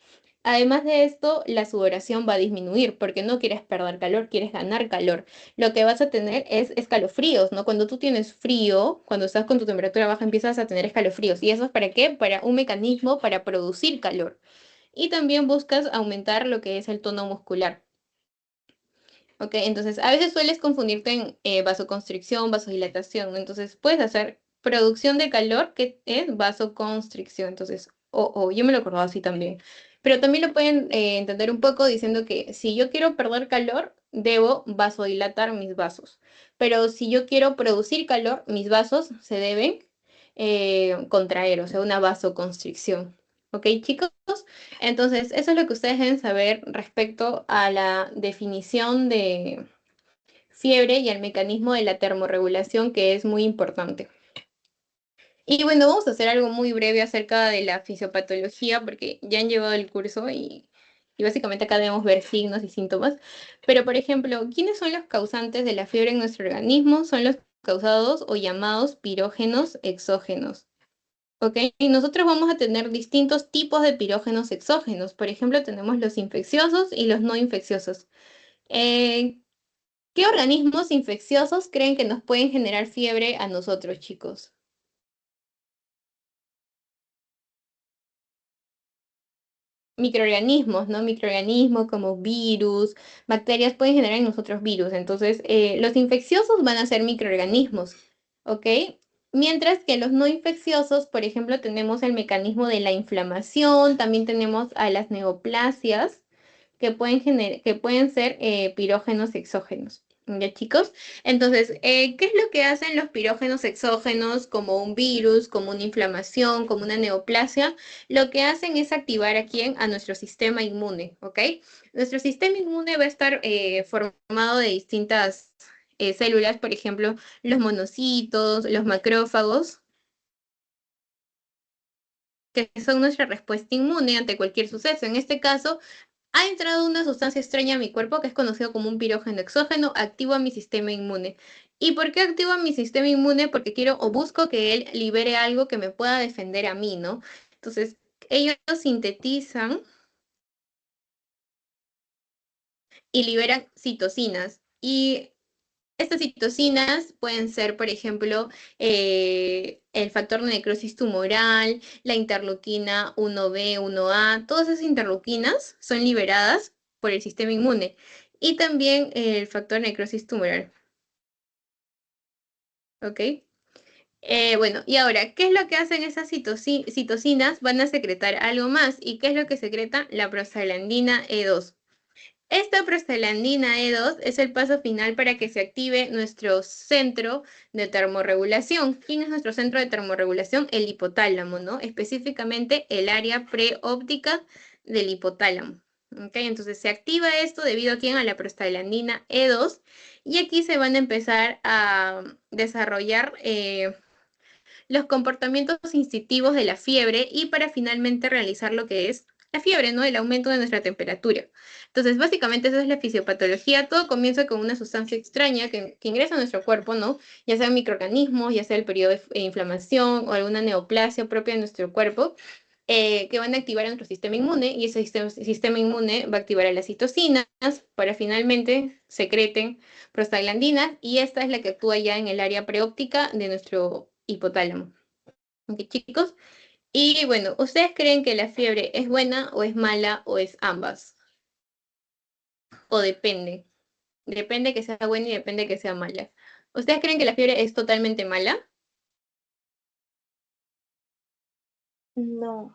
Además de esto, la sudoración va a disminuir porque no quieres perder calor, quieres ganar calor. Lo que vas a tener es escalofríos, ¿no? Cuando tú tienes frío, cuando estás con tu temperatura baja, empiezas a tener escalofríos. ¿Y eso es para qué? Para un mecanismo para producir calor. Y también buscas aumentar lo que es el tono muscular. ¿Ok? Entonces, a veces sueles confundirte en vasoconstricción, vasodilatación, ¿no? Entonces, puedes hacer producción de calor, que es vasoconstricción. Entonces, yo me lo acordaba así también. Pero también lo pueden entender un poco diciendo que si yo quiero perder calor, debo vasodilatar mis vasos. Pero si yo quiero producir calor, mis vasos se deben contraer, o sea, una vasoconstricción. ¿Ok, chicos? Entonces, eso es lo que ustedes deben saber respecto a la definición de fiebre y al mecanismo de la termorregulación, que es muy importante. Y bueno, vamos a hacer algo muy breve acerca de la fisiopatología, porque ya han llevado el curso y básicamente acá debemos ver signos y síntomas. Pero, por ejemplo, ¿quiénes son los causantes de la fiebre en nuestro organismo? Son los causados o llamados pirógenos exógenos. ¿Ok? Y nosotros vamos a tener distintos tipos de pirógenos exógenos. Por ejemplo, tenemos los infecciosos y los no infecciosos. Eh, ¿Qué organismos infecciosos creen que nos pueden generar fiebre a nosotros, chicos? Microorganismos, ¿no? Microorganismos como virus, bacterias pueden generar en nosotros virus. Entonces, los infecciosos van a ser microorganismos, ¿ok? Mientras que los no infecciosos, por ejemplo, tenemos el mecanismo de la inflamación, también tenemos a las neoplasias que pueden ser pirógenos exógenos. ¿Ya, chicos? Entonces, ¿qué es lo que hacen los pirógenos exógenos como un virus, como una inflamación, como una neoplasia? Lo que hacen es activar a quién? A nuestro sistema inmune, ¿ok? Nuestro sistema inmune va a estar formado de distintas células, por ejemplo, los monocitos, los macrófagos, que son nuestra respuesta inmune ante cualquier suceso. En este caso, Ha entrado una sustancia extraña a mi cuerpo que es conocido como un pirógeno exógeno, activa mi sistema inmune. ¿Y por qué activa mi sistema inmune? Porque quiero o busco que él libere algo que me pueda defender a mí, ¿no? Entonces, ellos sintetizan y liberan citocinas. Y estas citocinas pueden ser, por ejemplo, el factor de necrosis tumoral, la interleuquina 1B, 1A, todas esas interleuquinas son liberadas por el sistema inmune. Y también el factor de necrosis tumoral, ¿ok? Bueno, y ahora, ¿qué es lo que hacen esas citocinas? Van a secretar algo más. ¿Y qué es lo que secreta? La prostaglandina E2. Esta prostaglandina E2 es el paso final para que se active nuestro centro de termorregulación. ¿Quién es nuestro centro de termorregulación? El hipotálamo, ¿no? Específicamente el área preóptica del hipotálamo. ¿Ok? Entonces se activa esto debido a quién? A la prostaglandina E2 y aquí se van a empezar a desarrollar los comportamientos instintivos de la fiebre y para finalmente realizar lo que es la fiebre, ¿no? El aumento de nuestra temperatura. Entonces, básicamente eso es la fisiopatología. Todo comienza con una sustancia extraña que ingresa a nuestro cuerpo, ¿no? Ya sean microorganismos, ya sea el periodo de inflamación o alguna neoplasia propia de nuestro cuerpo, que van a activar a nuestro sistema inmune y ese sistema inmune va a activar a las citocinas para finalmente secreten prostaglandinas y esta es la que actúa ya en el área preóptica de nuestro hipotálamo. ¿Ok, chicos? Y bueno, ¿ustedes creen que la fiebre es buena o es mala o es ambas? ¿O depende? Depende que sea buena y depende que sea mala. ¿Ustedes creen que la fiebre es totalmente mala? No.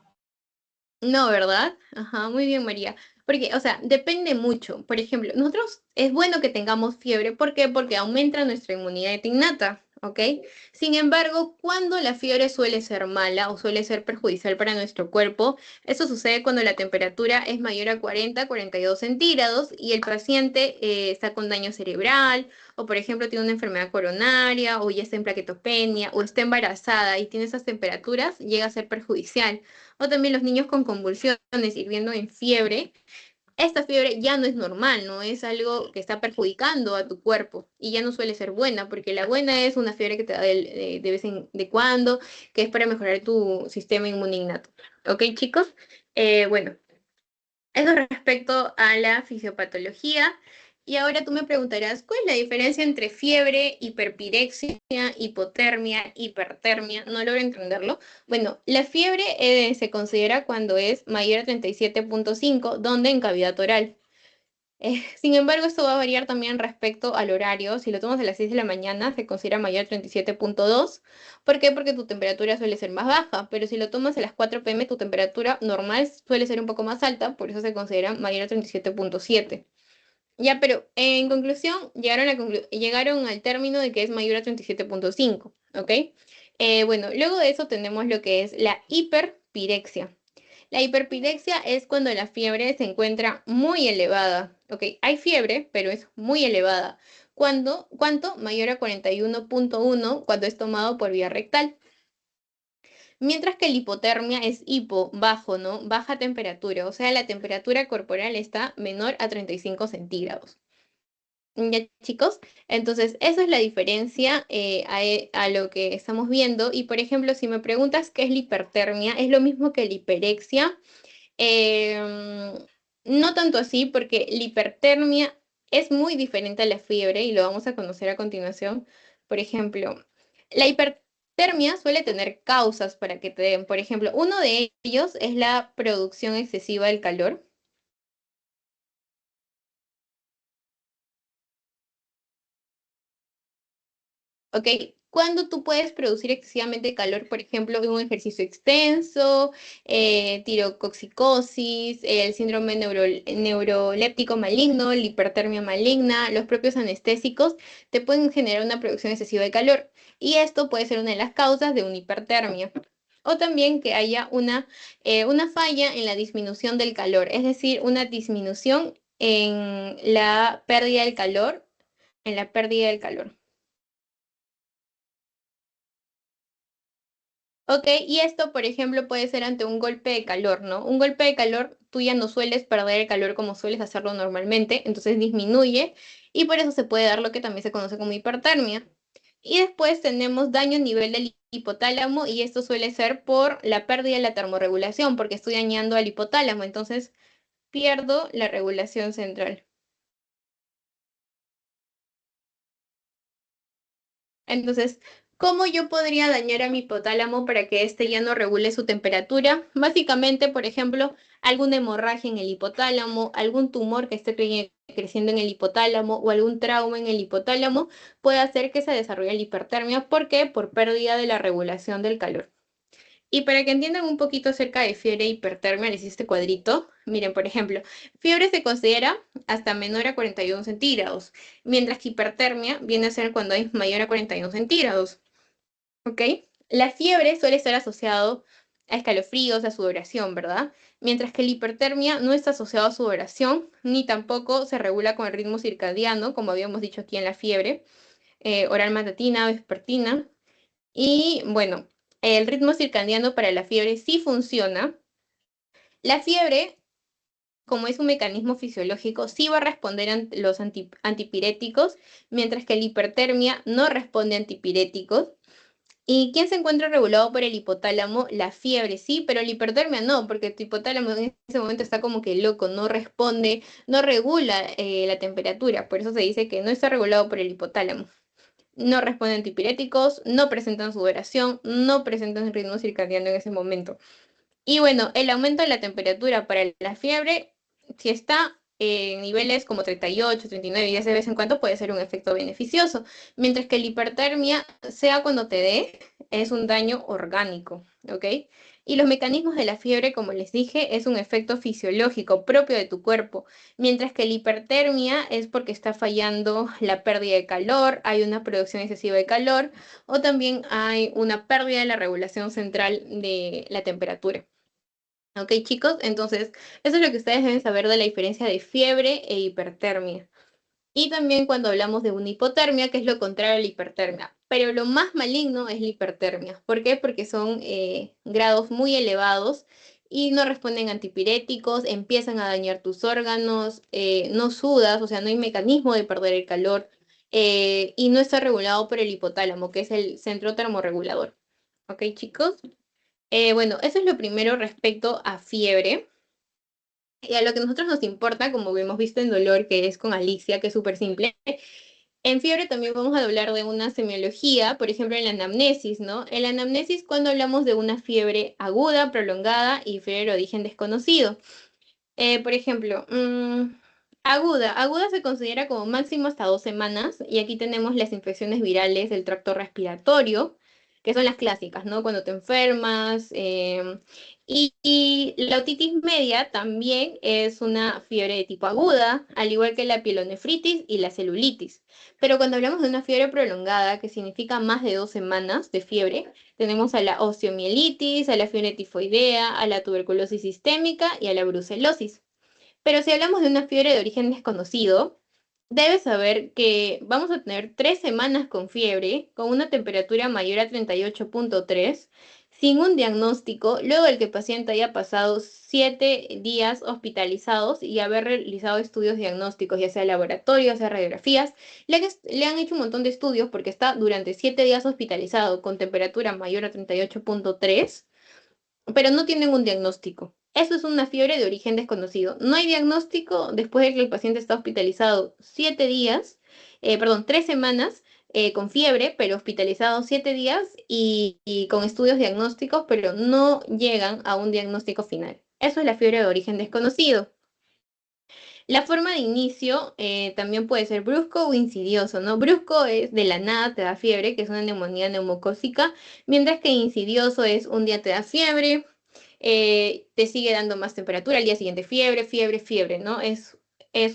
No, ¿verdad? Ajá, muy bien, María. Porque, o sea, depende mucho. Por ejemplo, nosotros es bueno que tengamos fiebre. ¿Por qué? Porque aumenta nuestra inmunidad innata, ¿ok? Sin embargo, cuando la fiebre suele ser mala o suele ser perjudicial para nuestro cuerpo, eso sucede cuando la temperatura es mayor a 40, 42 centígrados y el paciente está con daño cerebral o, por ejemplo, tiene una enfermedad coronaria o ya está en plaquetopenia o está embarazada y tiene esas temperaturas, llega a ser perjudicial o también los niños con convulsiones, hirviendo en fiebre, esta fiebre ya no es normal, no es algo que está perjudicando a tu cuerpo y ya no suele ser buena, porque la buena es una fiebre que te da de vez en de cuando, que es para mejorar tu sistema inmune innato. ¿Ok, chicos? Bueno, eso respecto a la fisiopatología. Y ahora tú me preguntarás, ¿cuál es la diferencia entre fiebre, hiperpirexia, hipotermia, hipertermia? No logro entenderlo. Bueno, la fiebre se considera cuando es mayor a 37,5, donde en cavidad oral. Sin embargo, esto va a variar también respecto al horario. Si lo tomas a las 6 de la mañana, se considera mayor a 37,2. ¿Por qué? Porque tu temperatura suele ser más baja, pero si lo tomas a las 4 p.m., tu temperatura normal suele ser un poco más alta, por eso se considera mayor a 37,7. Ya, pero en conclusión, llegaron al término de que es mayor a 37,5, ¿ok? Bueno, luego de eso tenemos lo que es la hiperpirexia. La hiperpirexia es cuando la fiebre se encuentra muy elevada, ¿ok? Hay fiebre, pero es muy elevada. ¿Cuánto? Mayor a 41,1 cuando es tomado por vía rectal. Mientras que la hipotermia es hipo, bajo, ¿no? Baja temperatura, o sea, la temperatura corporal está menor a 35 centígrados. Ya, chicos, entonces esa es la diferencia a lo que estamos viendo. Y por ejemplo, si me preguntas qué es la hipertermia, es lo mismo que la hiperexia. Em, no tanto así, porque la hipertermia es muy diferente a la fiebre y lo vamos a conocer a continuación. Por ejemplo, la hipertermia suele tener causas para que te den. Por ejemplo, uno de ellos es la producción excesiva del calor. ¿Ok? Cuando tú puedes producir excesivamente calor, por ejemplo, en un ejercicio extenso, tirocoxicosis, el síndrome neuroléptico maligno, la hipertermia maligna, los propios anestésicos te pueden generar una producción excesiva de calor. Y esto puede ser una de las causas de una hipertermia. O también que haya una falla en la disminución del calor, es decir, una disminución en la pérdida del calor, en la pérdida del calor. Ok, y esto, por ejemplo, puede ser ante un golpe de calor, ¿no? Un golpe de calor tú ya no sueles perder el calor como sueles hacerlo normalmente, entonces disminuye y por eso se puede dar lo que también se conoce como hipertermia. Y después tenemos daño a nivel del hipotálamo y esto suele ser por la pérdida de la termorregulación, porque estoy dañando al hipotálamo, entonces pierdo la regulación central. Entonces, ¿cómo yo podría dañar a mi hipotálamo para que éste ya no regule su temperatura? Básicamente, por ejemplo, alguna hemorragia en el hipotálamo, algún tumor que esté creciendo en el hipotálamo o algún trauma en el hipotálamo puede hacer que se desarrolle la hipertermia. ¿Por qué? Por pérdida de la regulación del calor. Y para que entiendan un poquito acerca de fiebre e hipertermia, les hice este cuadrito. Miren, por ejemplo, fiebre se considera hasta menor a 41 centígrados, mientras que hipertermia viene a ser cuando hay mayor a 41 centígrados. ¿Ok? La fiebre suele estar asociado a escalofríos, a sudoración, ¿verdad? Mientras que la hipertermia no está asociado a sudoración, ni tampoco se regula con el ritmo circadiano, como habíamos dicho aquí en la fiebre, oral matutina, vespertina. Y bueno, el ritmo circadiano para la fiebre sí funciona. La fiebre, como es un mecanismo fisiológico, sí va a responder a los antipiréticos, mientras que la hipertermia no responde a antipiréticos. ¿Y quién se encuentra regulado por el hipotálamo? La fiebre, sí, pero la hipertermia no, porque tu hipotálamo en ese momento está como que loco, no responde, no regula la temperatura, por eso se dice que no está regulado por el hipotálamo. No responden antipiréticos, no presentan sudoración, no presentan ritmo circadiano en ese momento. Y bueno, el aumento de la temperatura para la fiebre, si está en niveles como 38, 39 días de vez en cuando, puede ser un efecto beneficioso, mientras que la hipertermia, sea cuando te dé, es un daño orgánico, ¿ok? Y los mecanismos de la fiebre, como les dije, es un efecto fisiológico propio de tu cuerpo, mientras que la hipertermia es porque está fallando la pérdida de calor, hay una producción excesiva de calor o también hay una pérdida de la regulación central de la temperatura. Ok, chicos, entonces eso es lo que ustedes deben saber de la diferencia de fiebre e hipertermia. Y también cuando hablamos de una hipotermia, que es lo contrario a la hipertermia. Pero lo más maligno es la hipertermia. ¿Por qué? Porque son grados muy elevados y no responden a antipiréticos, empiezan a dañar tus órganos, no sudas, o sea, no hay mecanismo de perder el calor y no está regulado por el hipotálamo, que es el centro termorregulador. ¿Ok, chicos? Bueno, eso es lo primero respecto a fiebre. Y a lo que a nosotros nos importa, como hemos visto en dolor, que es con Alicia, que es súper simple. En fiebre también vamos a hablar de una semiología, por ejemplo, en la anamnesis, ¿no? En la anamnesis, cuando hablamos de una fiebre aguda, prolongada y fiebre de origen desconocido. Por ejemplo, aguda. Aguda se considera como máximo hasta 2 semanas y aquí tenemos las infecciones virales del tracto respiratorio, que son las clásicas, ¿no? Cuando te enfermas. Y la otitis media también es una fiebre de tipo aguda, al igual que la pielonefritis y la celulitis. Pero cuando hablamos de una fiebre prolongada, que significa más de 2 semanas de fiebre, tenemos a la osteomielitis, a la fiebre tifoidea, a la tuberculosis sistémica y a la brucelosis. Pero si hablamos de una fiebre de origen desconocido, debes saber que vamos a tener 3 semanas con fiebre, con una temperatura mayor a 38,3, sin un diagnóstico, luego del que el paciente haya pasado 7 días hospitalizados y haber realizado estudios diagnósticos, ya sea laboratorios, ya sea radiografías. Le han hecho un montón de estudios porque está durante 7 días hospitalizado con temperatura mayor a 38,3, pero no tienen un diagnóstico. Eso es una fiebre de origen desconocido. No hay diagnóstico después de que el paciente está hospitalizado 7 días, perdón, 3 semanas con fiebre, pero hospitalizado 7 días y con estudios diagnósticos, pero no llegan a un diagnóstico final. Eso es la fiebre de origen desconocido. La forma de inicio también puede ser brusco o insidioso, ¿no? Brusco es de la nada te da fiebre, que es una neumonía neumocócica, mientras que insidioso es un día te da fiebre, te sigue dando más temperatura, al día siguiente fiebre, fiebre, fiebre, ¿no? Es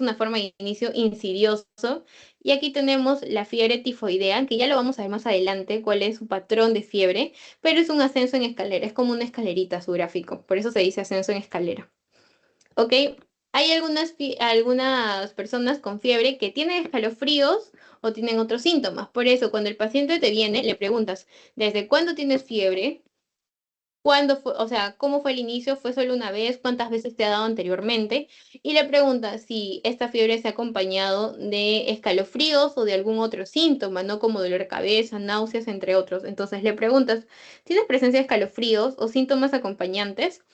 una forma de inicio insidioso. Y aquí tenemos la fiebre tifoidea, que ya lo vamos a ver más adelante cuál es su patrón de fiebre, pero es un ascenso en escalera, es como una escalerita su gráfico, por eso se dice ascenso en escalera. ¿Ok? Hay algunas personas con fiebre que tienen escalofríos o tienen otros síntomas. Por eso, cuando el paciente te viene, le preguntas, ¿desde cuándo tienes fiebre? ¿Cuándo fue, o sea, cómo fue el inicio? ¿Fue solo una vez? ¿Cuántas veces te ha dado anteriormente? Y le pregunta si esta fiebre se ha acompañado de escalofríos o de algún otro síntoma, ¿no? Como dolor de cabeza, náuseas, entre otros. Entonces le preguntas, ¿tienes presencia de escalofríos o síntomas acompañantes?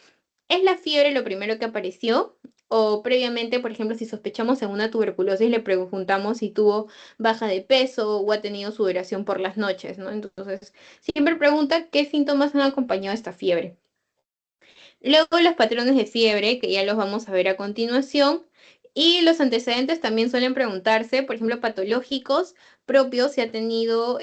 ¿Es la fiebre lo primero que apareció? O previamente, por ejemplo, si sospechamos en una tuberculosis, le preguntamos si tuvo baja de peso o ha tenido sudoración por las noches, ¿no? Entonces, siempre pregunta qué síntomas han acompañado esta fiebre. Luego los patrones de fiebre, que ya los vamos a ver a continuación. Y los antecedentes también suelen preguntarse, por ejemplo, patológicos propios, si ha tenido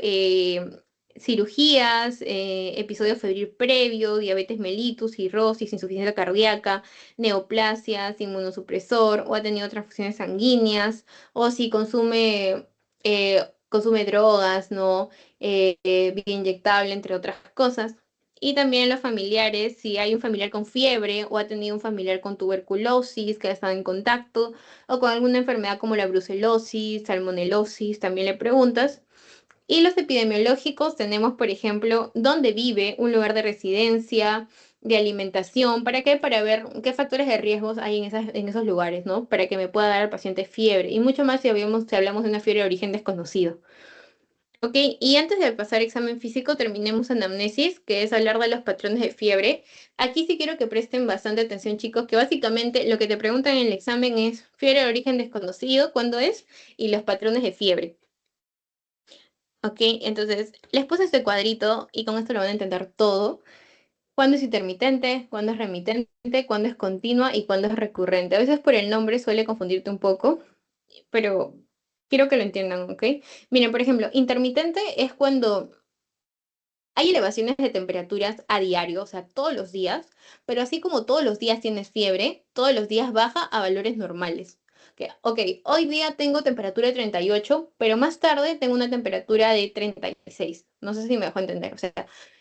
cirugías, episodio febril previo, diabetes mellitus, cirrosis, insuficiencia cardíaca, neoplasias, inmunosupresor, o ha tenido transfusiones sanguíneas, o si consume drogas, ¿no? Vía inyectable, entre otras cosas. Y también los familiares, si hay un familiar con fiebre o ha tenido un familiar con tuberculosis que ha estado en contacto o con alguna enfermedad como la brucelosis, salmonelosis, también le preguntas. Y los epidemiológicos tenemos, por ejemplo, dónde vive, un lugar de residencia, de alimentación, ¿para qué? Para ver qué factores de riesgos hay en esos lugares, ¿no? Para que me pueda dar al paciente fiebre. Y mucho más si hablamos de una fiebre de origen desconocido. Ok, y antes de pasar examen físico, terminemos anamnesis, que es hablar de los patrones de fiebre. Aquí sí quiero que presten bastante atención, chicos, que básicamente lo que te preguntan en el examen es fiebre de origen desconocido, ¿cuándo es? Y los patrones de fiebre. Ok, entonces les puse este cuadrito y con esto lo van a entender todo. ¿Cuándo es intermitente? ¿Cuándo es remitente? ¿Cuándo es continua? ¿Y cuándo es recurrente? A veces por el nombre suele confundirte un poco, pero quiero que lo entiendan, ¿ok? Miren, por ejemplo, intermitente es cuando hay elevaciones de temperaturas a diario, o sea, todos los días, pero así como todos los días tienes fiebre, todos los días baja a valores normales. Ok, hoy día tengo temperatura de 38, pero más tarde tengo una temperatura de 36. No sé si me dejo entender. O sea,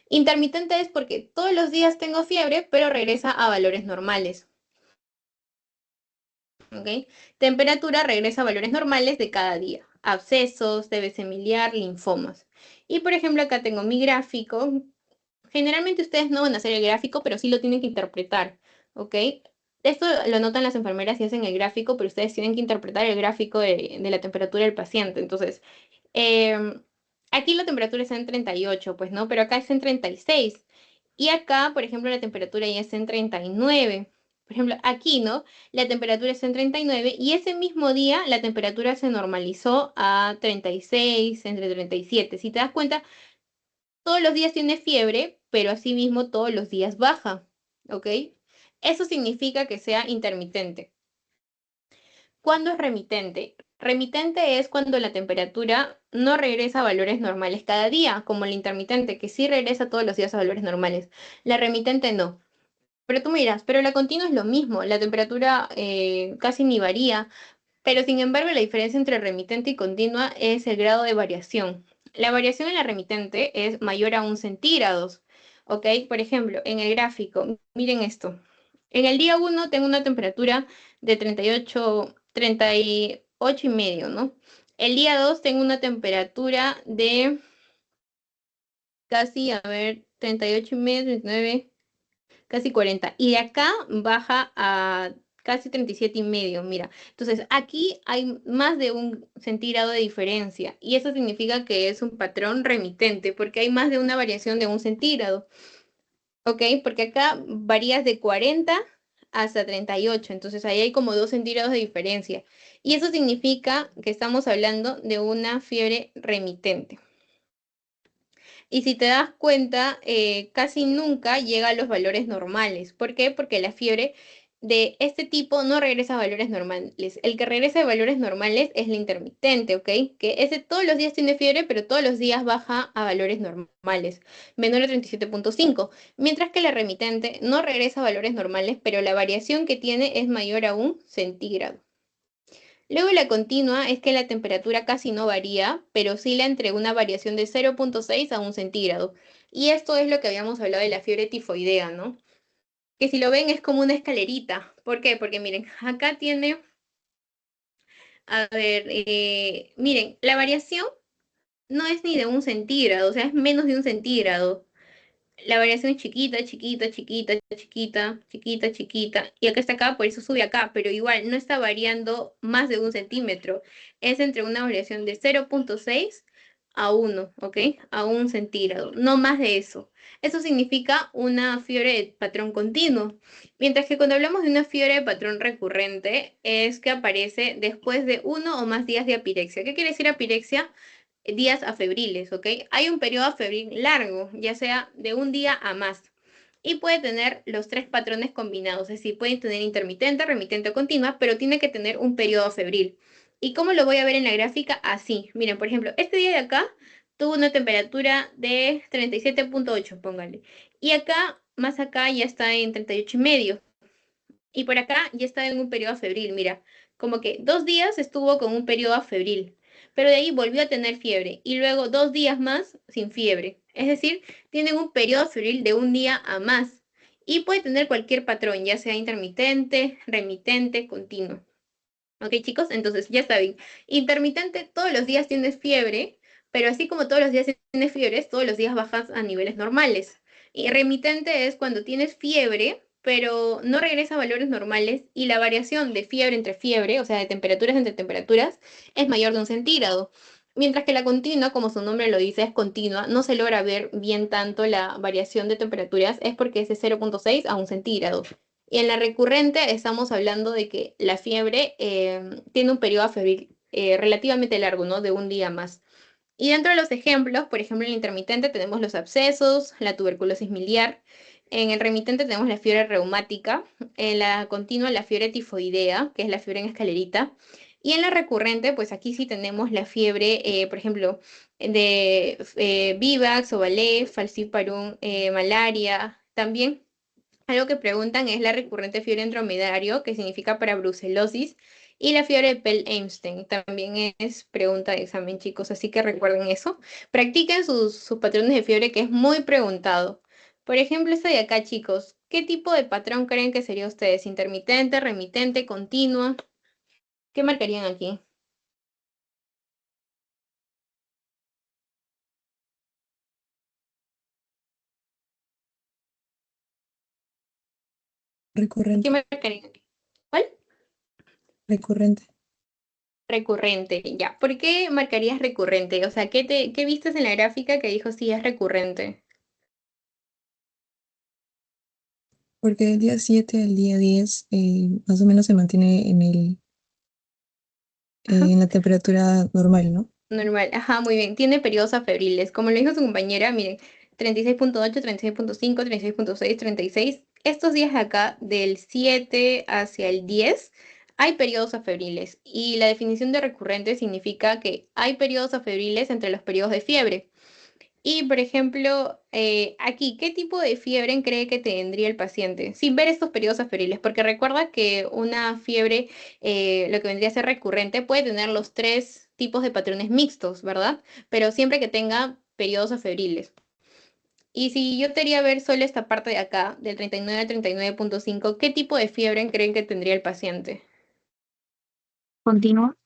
intermitente es porque todos los días tengo fiebre, pero regresa a valores normales. ¿Ok? Temperatura regresa a valores normales de cada día. Abscesos, TBC miliar, linfomas. Y por ejemplo, acá tengo mi gráfico. Generalmente ustedes no van a hacer el gráfico, pero sí lo tienen que interpretar, ¿ok? Esto lo notan las enfermeras y hacen el gráfico, pero ustedes tienen que interpretar el gráfico de la temperatura del paciente. Entonces, em, aquí la temperatura está en 38, pues no, pero acá es en 36. Y acá, por ejemplo, la temperatura ya está en 39. Por ejemplo, aquí, ¿no? La temperatura está en 39 y ese mismo día la temperatura se normalizó a 36, entre 37. Si te das cuenta, todos los días tiene fiebre, pero asimismo todos los días baja, ¿ok? Eso significa que sea intermitente. ¿Cuándo es remitente? Remitente es cuando la temperatura no regresa a valores normales cada día, como la intermitente, que sí regresa todos los días a valores normales. La remitente no. Pero tú me dirás, pero la continua es lo mismo, la temperatura casi ni varía, pero sin embargo la diferencia entre remitente y continua es el grado de variación. La variación en la remitente es mayor a 1 centígrados, ¿ok? Por ejemplo, en el gráfico, miren esto. En el día 1 tengo una temperatura de 38 y medio, ¿no? El día 2 tengo una temperatura de casi, a ver, 38 y medio, 39, casi 40. Y de acá baja a casi 37 y medio, mira. Entonces, aquí hay más de 1 centígrado de diferencia. Y eso significa que es un patrón remitente, porque hay más de una variación de 1 centígrado. ¿Ok? Porque acá varías de 40 hasta 38. Entonces, ahí hay como 2 centígrados de diferencia. Y eso significa que estamos hablando de una fiebre remitente. Y si te das cuenta, casi nunca llega a los valores normales. ¿Por qué? Porque la fiebre de este tipo no regresa a valores normales. El que regresa a valores normales es la intermitente, ¿ok? Que ese todos los días tiene fiebre, pero todos los días baja a valores normales, menor a 37,5. Mientras que la remitente no regresa a valores normales, pero la variación que tiene es mayor a 1 centígrado. Luego la continua es que la temperatura casi no varía, pero oscila entre una variación de 0,6 a 1 centígrado. Y esto es lo que habíamos hablado de la fiebre tifoidea, ¿no? Que si lo ven es como una escalerita. ¿Por qué? Porque miren, acá tiene, a ver, miren, la variación no es ni de 1 centígrado, o sea, es menos de 1 centígrado. la variación es chiquita, chiquita, chiquita, chiquita, chiquita, chiquita. Y acá está acá, por eso sube acá, pero igual no está variando más de 1 centímetro. Es entre una variación de 0,6 a 1, ¿ok? A 1 centígrado, no más de eso. Eso significa una fiebre de patrón continuo. Mientras que cuando hablamos de una fiebre de patrón recurrente, es que aparece después de 1 o más días de apirexia. ¿Qué quiere decir apirexia? Días afebriles, ¿ok? Hay un periodo afebril largo, ya sea de un día a más, y puede tener los tres patrones combinados, es decir, puede tener intermitente, remitente o continua, pero tiene que tener un periodo febril. ¿Y cómo lo voy a ver en la gráfica? Así, miren, por ejemplo, este día de acá tuvo una temperatura de 37,8, pónganle, y acá, más acá, ya está en 38,5, y por acá ya está en un periodo febril, mira, como que 2 días estuvo con un periodo febril, pero de ahí volvió a tener fiebre y luego 2 días más sin fiebre. Es decir, tienen un periodo febril de un día a más y puede tener cualquier patrón, ya sea intermitente, remitente, continuo. ¿Ok, chicos? Entonces, ya saben, intermitente todos los días tienes fiebre, pero así como todos los días tienes fiebres, todos los días bajas a niveles normales. Y remitente es cuando tienes fiebre, pero no regresa a valores normales y la variación de fiebre entre fiebre, o sea, de temperaturas entre temperaturas, es mayor de 1 centígrado. Mientras que la continua, como su nombre lo dice, es continua, no se logra ver bien tanto la variación de temperaturas, es porque es de 0,6 a 1 centígrado. Y en la recurrente estamos hablando de que la fiebre tiene un periodo febril relativamente largo, ¿no? De un día más. Y dentro de los ejemplos, por ejemplo, en el intermitente tenemos los abscesos, la tuberculosis miliar. En el remitente tenemos la fiebre reumática. En la continua, la fiebre tifoidea, que es la fiebre en escalerita. Y en la recurrente, pues aquí sí tenemos la fiebre, por ejemplo, de vivax, ovalé, falciparum, malaria. También algo que preguntan es la recurrente fiebre en dromedario, que significa para brucelosis, y la fiebre de Pell-Eimstein. También es pregunta de examen, chicos, así que recuerden eso. Practiquen sus patrones de fiebre, que es muy preguntado. Por ejemplo, este de acá, chicos. ¿Qué tipo de patrón creen que sería ustedes? ¿Intermitente, remitente, continua? ¿Qué marcarían aquí? ¿Qué Recurrente, marcarían aquí? ¿Cuál? recurrente, Recurrente, ya. ¿Por qué marcarías recurrente? O sea, ¿qué vistes en la gráfica que dijo sí es recurrente? porque del día 7 al día 10 más o menos se mantiene Ajá. en la temperatura normal, ¿no? Normal, ajá, muy bien. Tiene periodos afebriles. Como lo dijo su compañera, miren, 36,8, 36,5, 36,6, 36. Estos días de acá, del 7 hacia el 10, hay periodos afebriles. Y la definición de recurrente significa que hay periodos afebriles entre los periodos de fiebre. Y, por ejemplo, aquí, ¿qué tipo de fiebre cree que tendría el paciente sin ver estos periodos febriles? Porque recuerda que una fiebre, lo que vendría a ser recurrente, puede tener los tres tipos de patrones mixtos, ¿verdad? Pero siempre que tenga periodos febriles. Y si yo te haría ver solo esta parte de acá, del 39 al 39,5, ¿qué tipo de fiebre creen que tendría el paciente? Continua,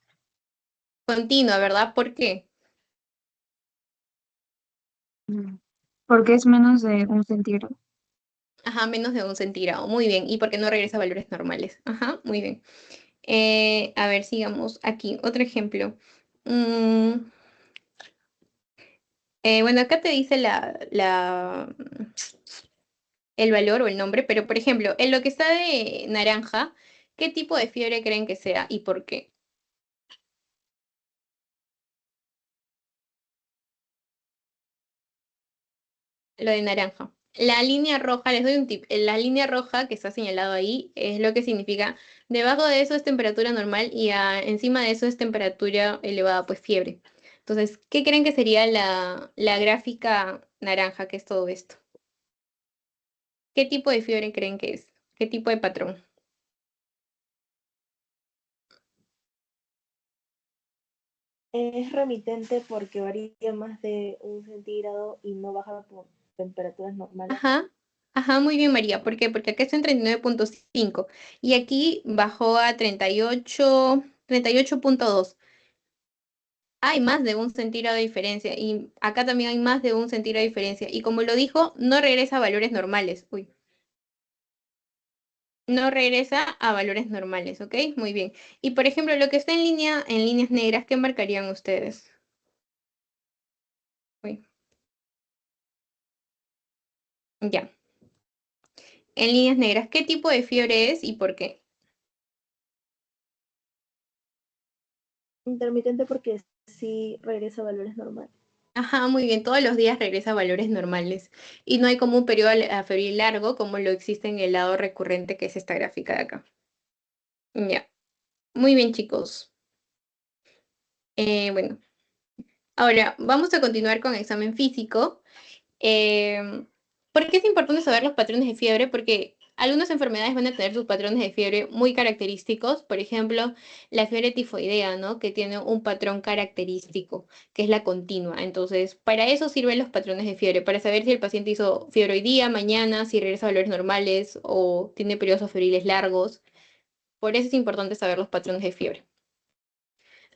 Continua, ¿verdad? ¿Por qué? porque es menos de 1 centígrado. Ajá, menos de 1 centígrado. Muy bien. ¿Y por qué no regresa a valores normales? Ajá, muy bien. A ver, sigamos aquí. Otro ejemplo. Mm, bueno, acá te dice el valor o el nombre, pero por ejemplo, en lo que está de naranja, ¿qué tipo de fiebre creen que sea y por qué? Lo de naranja. La línea roja, les doy un tip. La línea roja que está señalado ahí es lo que significa debajo de eso es temperatura normal y encima de eso es temperatura elevada, pues fiebre. Entonces, ¿qué creen que sería la gráfica naranja, que es todo esto? ¿Qué tipo de fiebre creen que es? ¿Qué tipo de patrón? Es remitente porque varía más de 1 centígrado y no baja por temperaturas normales. Ajá, ajá, muy bien, María. ¿Por qué? Porque acá está en 39,5 y aquí bajó a 38,2. Hay más de 1 centígrado de diferencia y acá también hay más de 1 centígrado de diferencia. Y como lo dijo, no regresa a valores normales. Uy, no regresa a valores normales, ¿ok? Muy bien. Y por ejemplo, lo que está en línea, en líneas negras, ¿qué marcarían ustedes? Uy, ya. En líneas negras, ¿qué tipo de fiebre es y por qué? Intermitente porque sí regresa a valores normales. Ajá, muy bien, todos los días regresa a valores normales. Y no hay como un periodo febril largo como lo existe en el lado recurrente, que es esta gráfica de acá. Ya. Muy bien, chicos. Bueno, ahora vamos a continuar con examen físico. ¿Por qué es importante saber los patrones de fiebre? Porque algunas enfermedades van a tener sus patrones de fiebre muy característicos. Por ejemplo, la fiebre tifoidea, ¿no? Que tiene un patrón característico, que es la continua. Entonces, para eso sirven los patrones de fiebre, para saber si el paciente hizo fiebre hoy día, mañana, si regresa a valores normales o tiene periodos febriles largos. Por eso es importante saber los patrones de fiebre.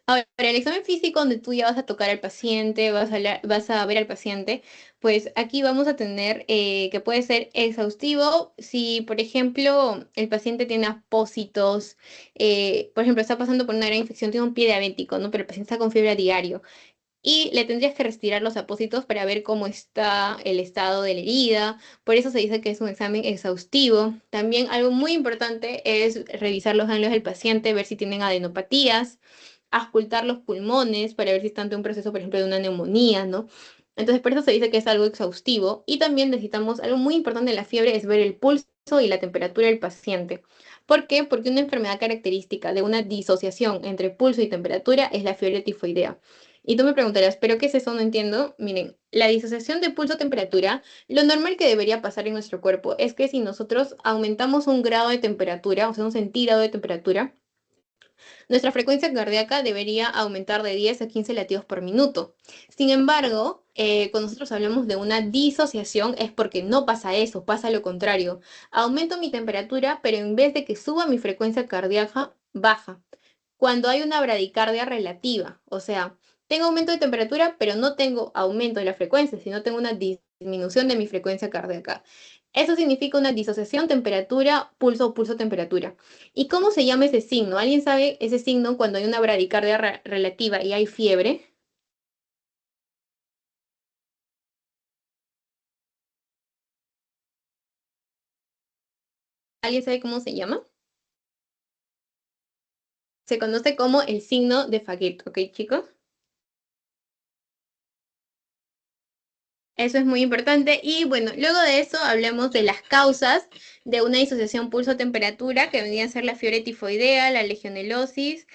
Ahora, el examen físico donde tú ya vas a tocar al paciente, vas a ver al paciente, pues aquí vamos a tener que puede ser exhaustivo si, por ejemplo, el paciente tiene apósitos, por ejemplo, está pasando por una gran infección, tiene un pie diabético, ¿no? Pero el paciente está con fiebre a diario. Y le tendrías que retirar los apósitos para ver cómo está el estado de la herida. Por eso se dice que es un examen exhaustivo. También algo muy importante es revisar los ganglios del paciente, ver si tienen adenopatías, auscultar los pulmones para ver si están ante un proceso, por ejemplo, de una neumonía, ¿no? Entonces, por eso se dice que es algo exhaustivo. Y también necesitamos, algo muy importante en la fiebre es ver el pulso y la temperatura del paciente. ¿Por qué? Porque una enfermedad característica de una disociación entre pulso y temperatura es la fiebre tifoidea. Y tú me preguntarás, ¿pero qué es eso? No entiendo. Miren, la disociación de pulso-temperatura, lo normal que debería pasar en nuestro cuerpo es que si nosotros aumentamos 1 grado de temperatura, o sea, 1 centígrado de temperatura, nuestra frecuencia cardíaca debería aumentar de 10 a 15 latidos por minuto. Sin embargo, cuando nosotros hablamos de una disociación es porque no pasa eso, pasa lo contrario. Aumento mi temperatura, pero en vez de que suba mi frecuencia cardíaca, baja. Cuando hay una bradicardia relativa, o sea, tengo aumento de temperatura, pero no tengo aumento de la frecuencia, sino tengo una disminución de mi frecuencia cardíaca. Eso significa una disociación temperatura-pulso, pulso-temperatura. ¿Y cómo se llama ese signo? ¿Alguien sabe ese signo cuando hay una bradicardia relativa y hay fiebre? ¿Alguien sabe cómo se llama? Se conoce como el signo de Faguet, ¿ok, chicos? Eso es muy importante. Y bueno, luego de eso hablemos de las causas de una disociación pulso-temperatura, que vendrían a ser la fiebre tifoidea, la legionelosis,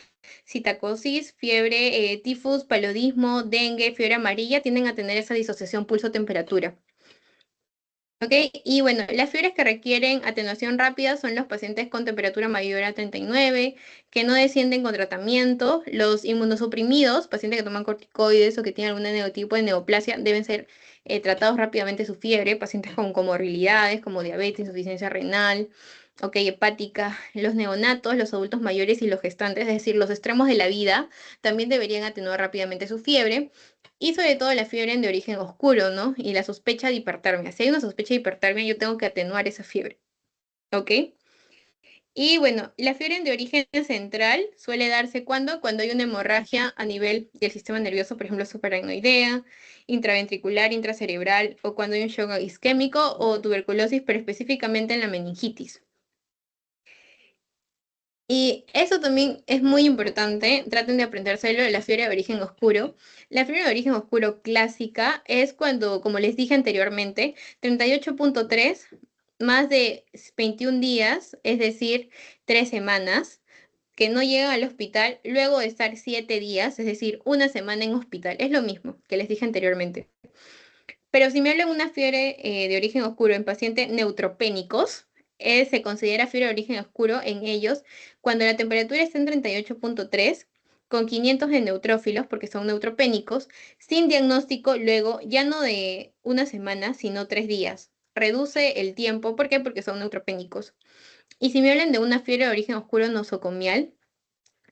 citacosis, fiebre tifus, paludismo, dengue, fiebre amarilla, tienden a tener esa disociación pulso-temperatura. ¿Ok? Y bueno, las fiebres que requieren atenuación rápida son los pacientes con temperatura mayor a 39, que no descienden con tratamiento. Los inmunosuprimidos, pacientes que toman corticoides o que tienen algún tipo de neoplasia, deben ser tratados rápidamente su fiebre. Pacientes con comorbilidades como diabetes, insuficiencia renal, ok, hepática. Los neonatos, los adultos mayores y los gestantes, es decir, los extremos de la vida, también deberían atenuar rápidamente su fiebre. Y sobre todo la fiebre de origen oscuro, ¿no? Y la sospecha de hipertermia. Si hay una sospecha de hipertermia, yo tengo que atenuar esa fiebre, ¿ok? Y bueno, la fiebre de origen central suele darse cuando hay una hemorragia a nivel del sistema nervioso, por ejemplo, supraranoidea, intraventricular, intracerebral, o cuando hay un shock isquémico o tuberculosis, pero específicamente en la meningitis. Y eso también es muy importante, traten de aprendérselo de la fiebre de origen oscuro. La fiebre de origen oscuro clásica es cuando, como les dije anteriormente, 38.3 más de 21 días, es decir, 3 semanas, que no llegan al hospital luego de estar 7 días, es decir, una semana en hospital. Es lo mismo que les dije anteriormente. Pero si me hablan de una fiebre de origen oscuro en pacientes neutropénicos, se considera fiebre de origen oscuro en ellos cuando la temperatura está en 38.3, con 500 de neutrófilos, porque son neutropénicos, sin diagnóstico luego ya no de una semana, sino 3 días. Reduce el tiempo, ¿por qué? Porque son neutropénicos. Y si me hablan de una fiebre de origen oscuro nosocomial,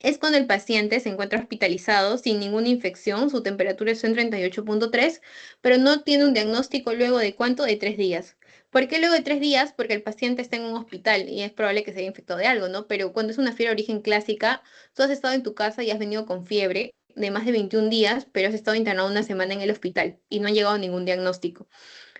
es cuando el paciente se encuentra hospitalizado sin ninguna infección, su temperatura es en 38.3, pero no tiene un diagnóstico luego de ¿cuánto? De 3 días. ¿Por qué luego de 3 días? Porque el paciente está en un hospital y es probable que se haya infectado de algo, ¿no? Pero cuando es una fiebre de origen clásica, tú has estado en tu casa y has venido con fiebre de más de 21 días, pero has estado internado una semana en el hospital y no ha llegado a ningún diagnóstico.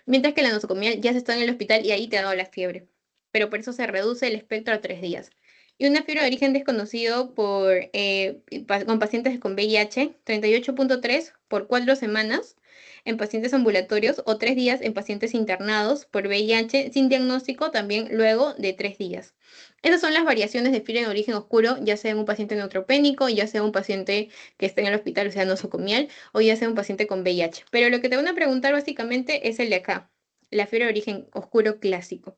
Mientras que la nosocomial ya se está en el hospital y ahí te ha dado la fiebre. Pero por eso se reduce el espectro a 3 días. Y una fiebre de origen desconocido con pacientes con VIH, 38.3 por 4 semanas en pacientes ambulatorios o 3 días en pacientes internados por VIH sin diagnóstico también luego de 3 días. Esas son las variaciones de fiebre de origen oscuro, ya sea en un paciente neutropénico, ya sea un paciente que esté en el hospital, o sea, nosocomial, o ya sea un paciente con VIH. Pero lo que te van a preguntar básicamente es el de acá, la fiebre de origen oscuro clásico.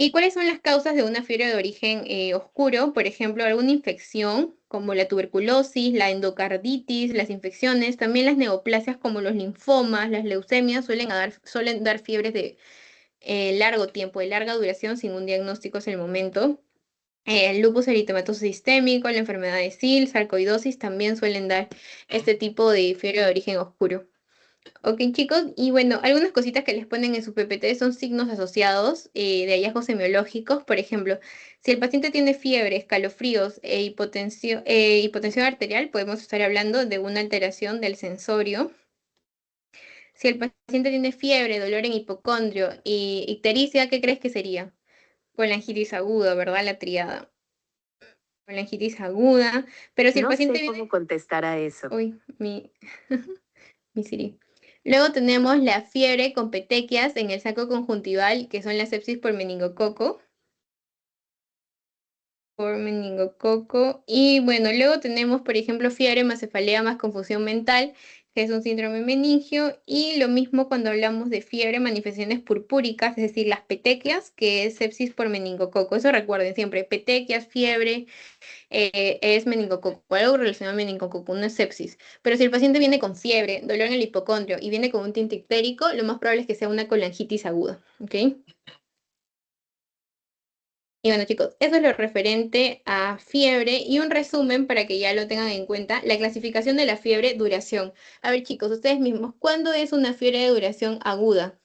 ¿Y cuáles son las causas de una fiebre de origen oscuro? Por ejemplo, alguna infección como la tuberculosis, la endocarditis, las infecciones, también las neoplasias como los linfomas, las leucemias suelen dar fiebres de largo tiempo, de larga duración sin un diagnóstico en el momento. El lupus eritematoso sistémico, la enfermedad de SIL, sarcoidosis también suelen dar este tipo de fiebre de origen oscuro. Ok, chicos, y bueno, algunas cositas que les ponen en su PPT son signos asociados de hallazgos semiológicos. Por ejemplo, si el paciente tiene fiebre, escalofríos hipotensión arterial, podemos estar hablando de una alteración del sensorio. Si el paciente tiene fiebre, dolor en hipocondrio y ictericia, ¿qué crees que sería? Colangitis aguda, ¿verdad? La triada. Colangitis aguda. Pero si el No paciente sé viene... cómo contestar a eso. Uy, mi Siri. Luego tenemos la fiebre con petequias en el saco conjuntival, que son la sepsis por meningococo. Y bueno, luego tenemos, por ejemplo, fiebre más cefalea más confusión mental, que es un síndrome meningio. Y lo mismo cuando hablamos de fiebre, manifestaciones purpúricas, es decir, las petequias, que es sepsis por meningococo. Eso recuerden siempre, petequias, fiebre, es meningococo, algo relacionado a meningococo, no es sepsis. Pero si el paciente viene con fiebre, dolor en el hipocondrio y viene con un tinte ictérico, lo más probable es que sea una colangitis aguda, ¿ok? Y bueno, chicos, eso es lo referente a fiebre y un resumen para que ya lo tengan en cuenta, la clasificación de la fiebre, duración. A ver, chicos, ustedes mismos, ¿cuándo es una fiebre de duración aguda?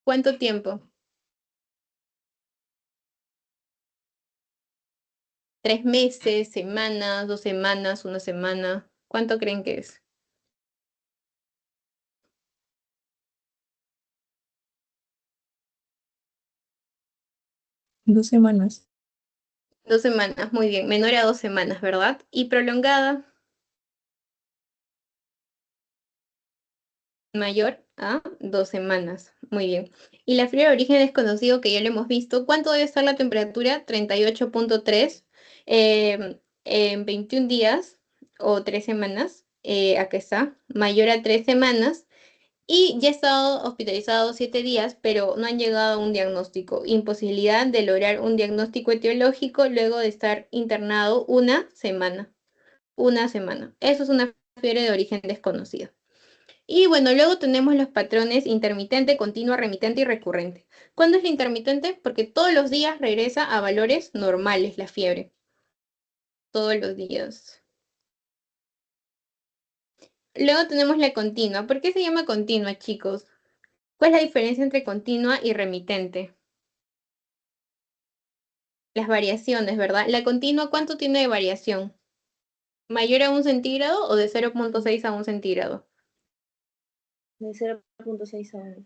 ¿Cuánto tiempo? 3 meses, semanas, 2 semanas, una semana. ¿Cuánto creen que es? 2 semanas. 2 semanas, muy bien. Menor a 2 semanas, ¿verdad? Y prolongada, mayor a 2 semanas. Muy bien. Y la fiebre de origen desconocido, que ya lo hemos visto. ¿Cuánto debe estar la temperatura? 38.3 en 21 días o 3 semanas. Acá está. Mayor a 3 semanas. Y ya ha estado hospitalizado 7 días, pero no han llegado a un diagnóstico. Imposibilidad de lograr un diagnóstico etiológico luego de estar internado una semana. Una semana. Eso es una fiebre de origen desconocido. Y bueno, luego tenemos los patrones intermitente, continua, remitente y recurrente. ¿Cuándo es la intermitente? Porque todos los días regresa a valores normales la fiebre. Todos los días. Luego tenemos la continua. ¿Por qué se llama continua, chicos? ¿Cuál es la diferencia entre continua y remitente? Las variaciones, ¿verdad? La continua, ¿cuánto tiene de variación? ¿Mayor a 1 centígrado o de 0.6 a 1 centígrado? De 0.6 a 1.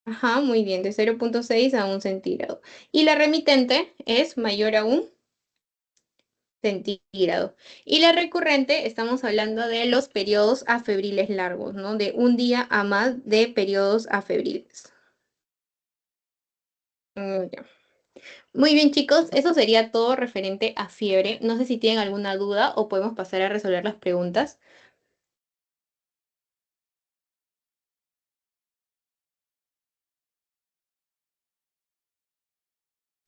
Ajá, muy bien, de 0.6 a 1 centígrado. Y la remitente es mayor a 1 centígrado. Y la recurrente, estamos hablando de los periodos afebriles largos, ¿no? De un día a más de periodos afebriles. Ya. Muy bien, chicos, eso sería todo referente a fiebre. No sé si tienen alguna duda o podemos pasar a resolver las preguntas.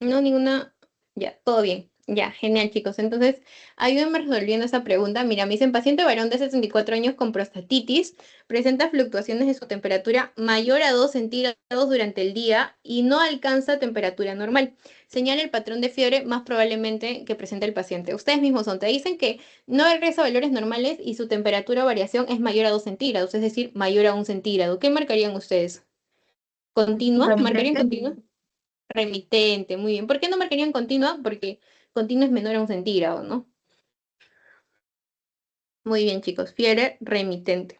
No, ninguna. Ya, todo bien. Ya, genial, chicos. Entonces, ayúdenme resolviendo esa pregunta. Mira, me dicen, paciente varón de 64 años con prostatitis presenta fluctuaciones de su temperatura mayor a 2 centígrados durante el día y no alcanza temperatura normal. Señala el patrón de fiebre más probablemente que presenta el paciente. Ustedes mismos son, te dicen que no regresa a valores normales y su temperatura o variación es mayor a 2 centígrados, es decir, mayor a 1 centígrado. ¿Qué marcarían ustedes? ¿Continua? ¿Marcarían Remitente. continua? Remitente, muy bien. ¿Por qué no marcarían continua? Porque continua es menor a 1 centígrado, ¿no? Muy bien, chicos. Fiebre remitente.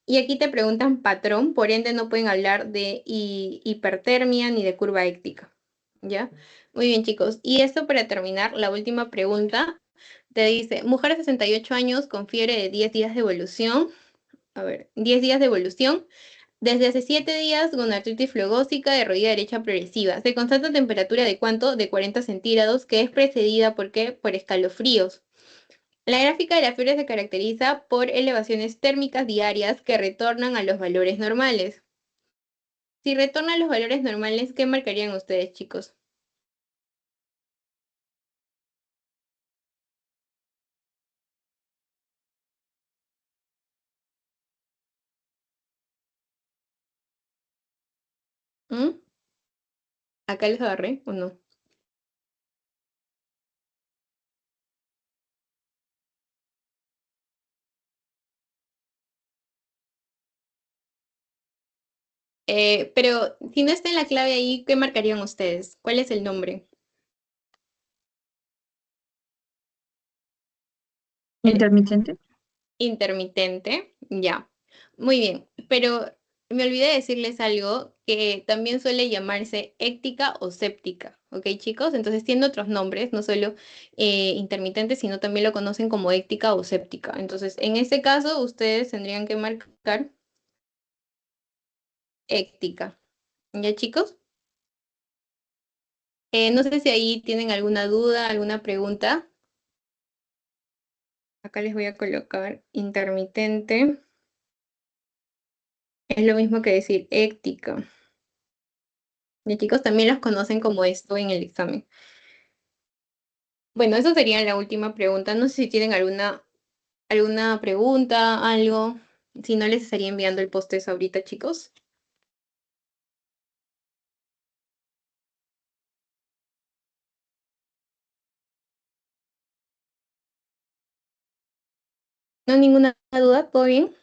Y aquí te preguntan patrón, por ende no pueden hablar de hipertermia ni de curva éctica. ¿Ya? Muy bien, chicos. Y esto para terminar, la última pregunta. Te dice, mujer de 68 años con fiebre de 10 días de evolución. A ver, 10 días de evolución. Desde hace 7 días, con artritis flogósica de rodilla derecha progresiva. Se constata temperatura de cuánto? De 40 centígrados, que es precedida ¿por qué? Por escalofríos. La gráfica de la fiebre se caracteriza por elevaciones térmicas diarias que retornan a los valores normales. Si retornan a los valores normales, ¿qué marcarían ustedes, chicos? ¿Mm? ¿Acá les agarré o no? Pero si no está en la clave ahí, ¿qué marcarían ustedes? ¿Cuál es el nombre? El Intermitente. intermitente, ya. Muy bien, pero me olvidé de decirles algo que también suele llamarse éctica o séptica, ¿ok, chicos? Entonces tiene otros nombres, no solo intermitente, sino también lo conocen como éctica o séptica. Entonces, en este caso, ustedes tendrían que marcar éctica, ¿ya, chicos? No sé si ahí tienen alguna duda, alguna pregunta. Acá les voy a colocar intermitente. Es lo mismo que decir éctica. Y chicos, también los conocen como esto en el examen. Bueno, eso sería la última pregunta. No sé si tienen alguna pregunta, algo. Si no, les estaría enviando el post ahorita, chicos. ¿No ninguna duda? ¿Todo bien?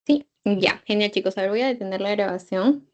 Sí, ya. Genial, chicos. A ver, voy a detener la grabación.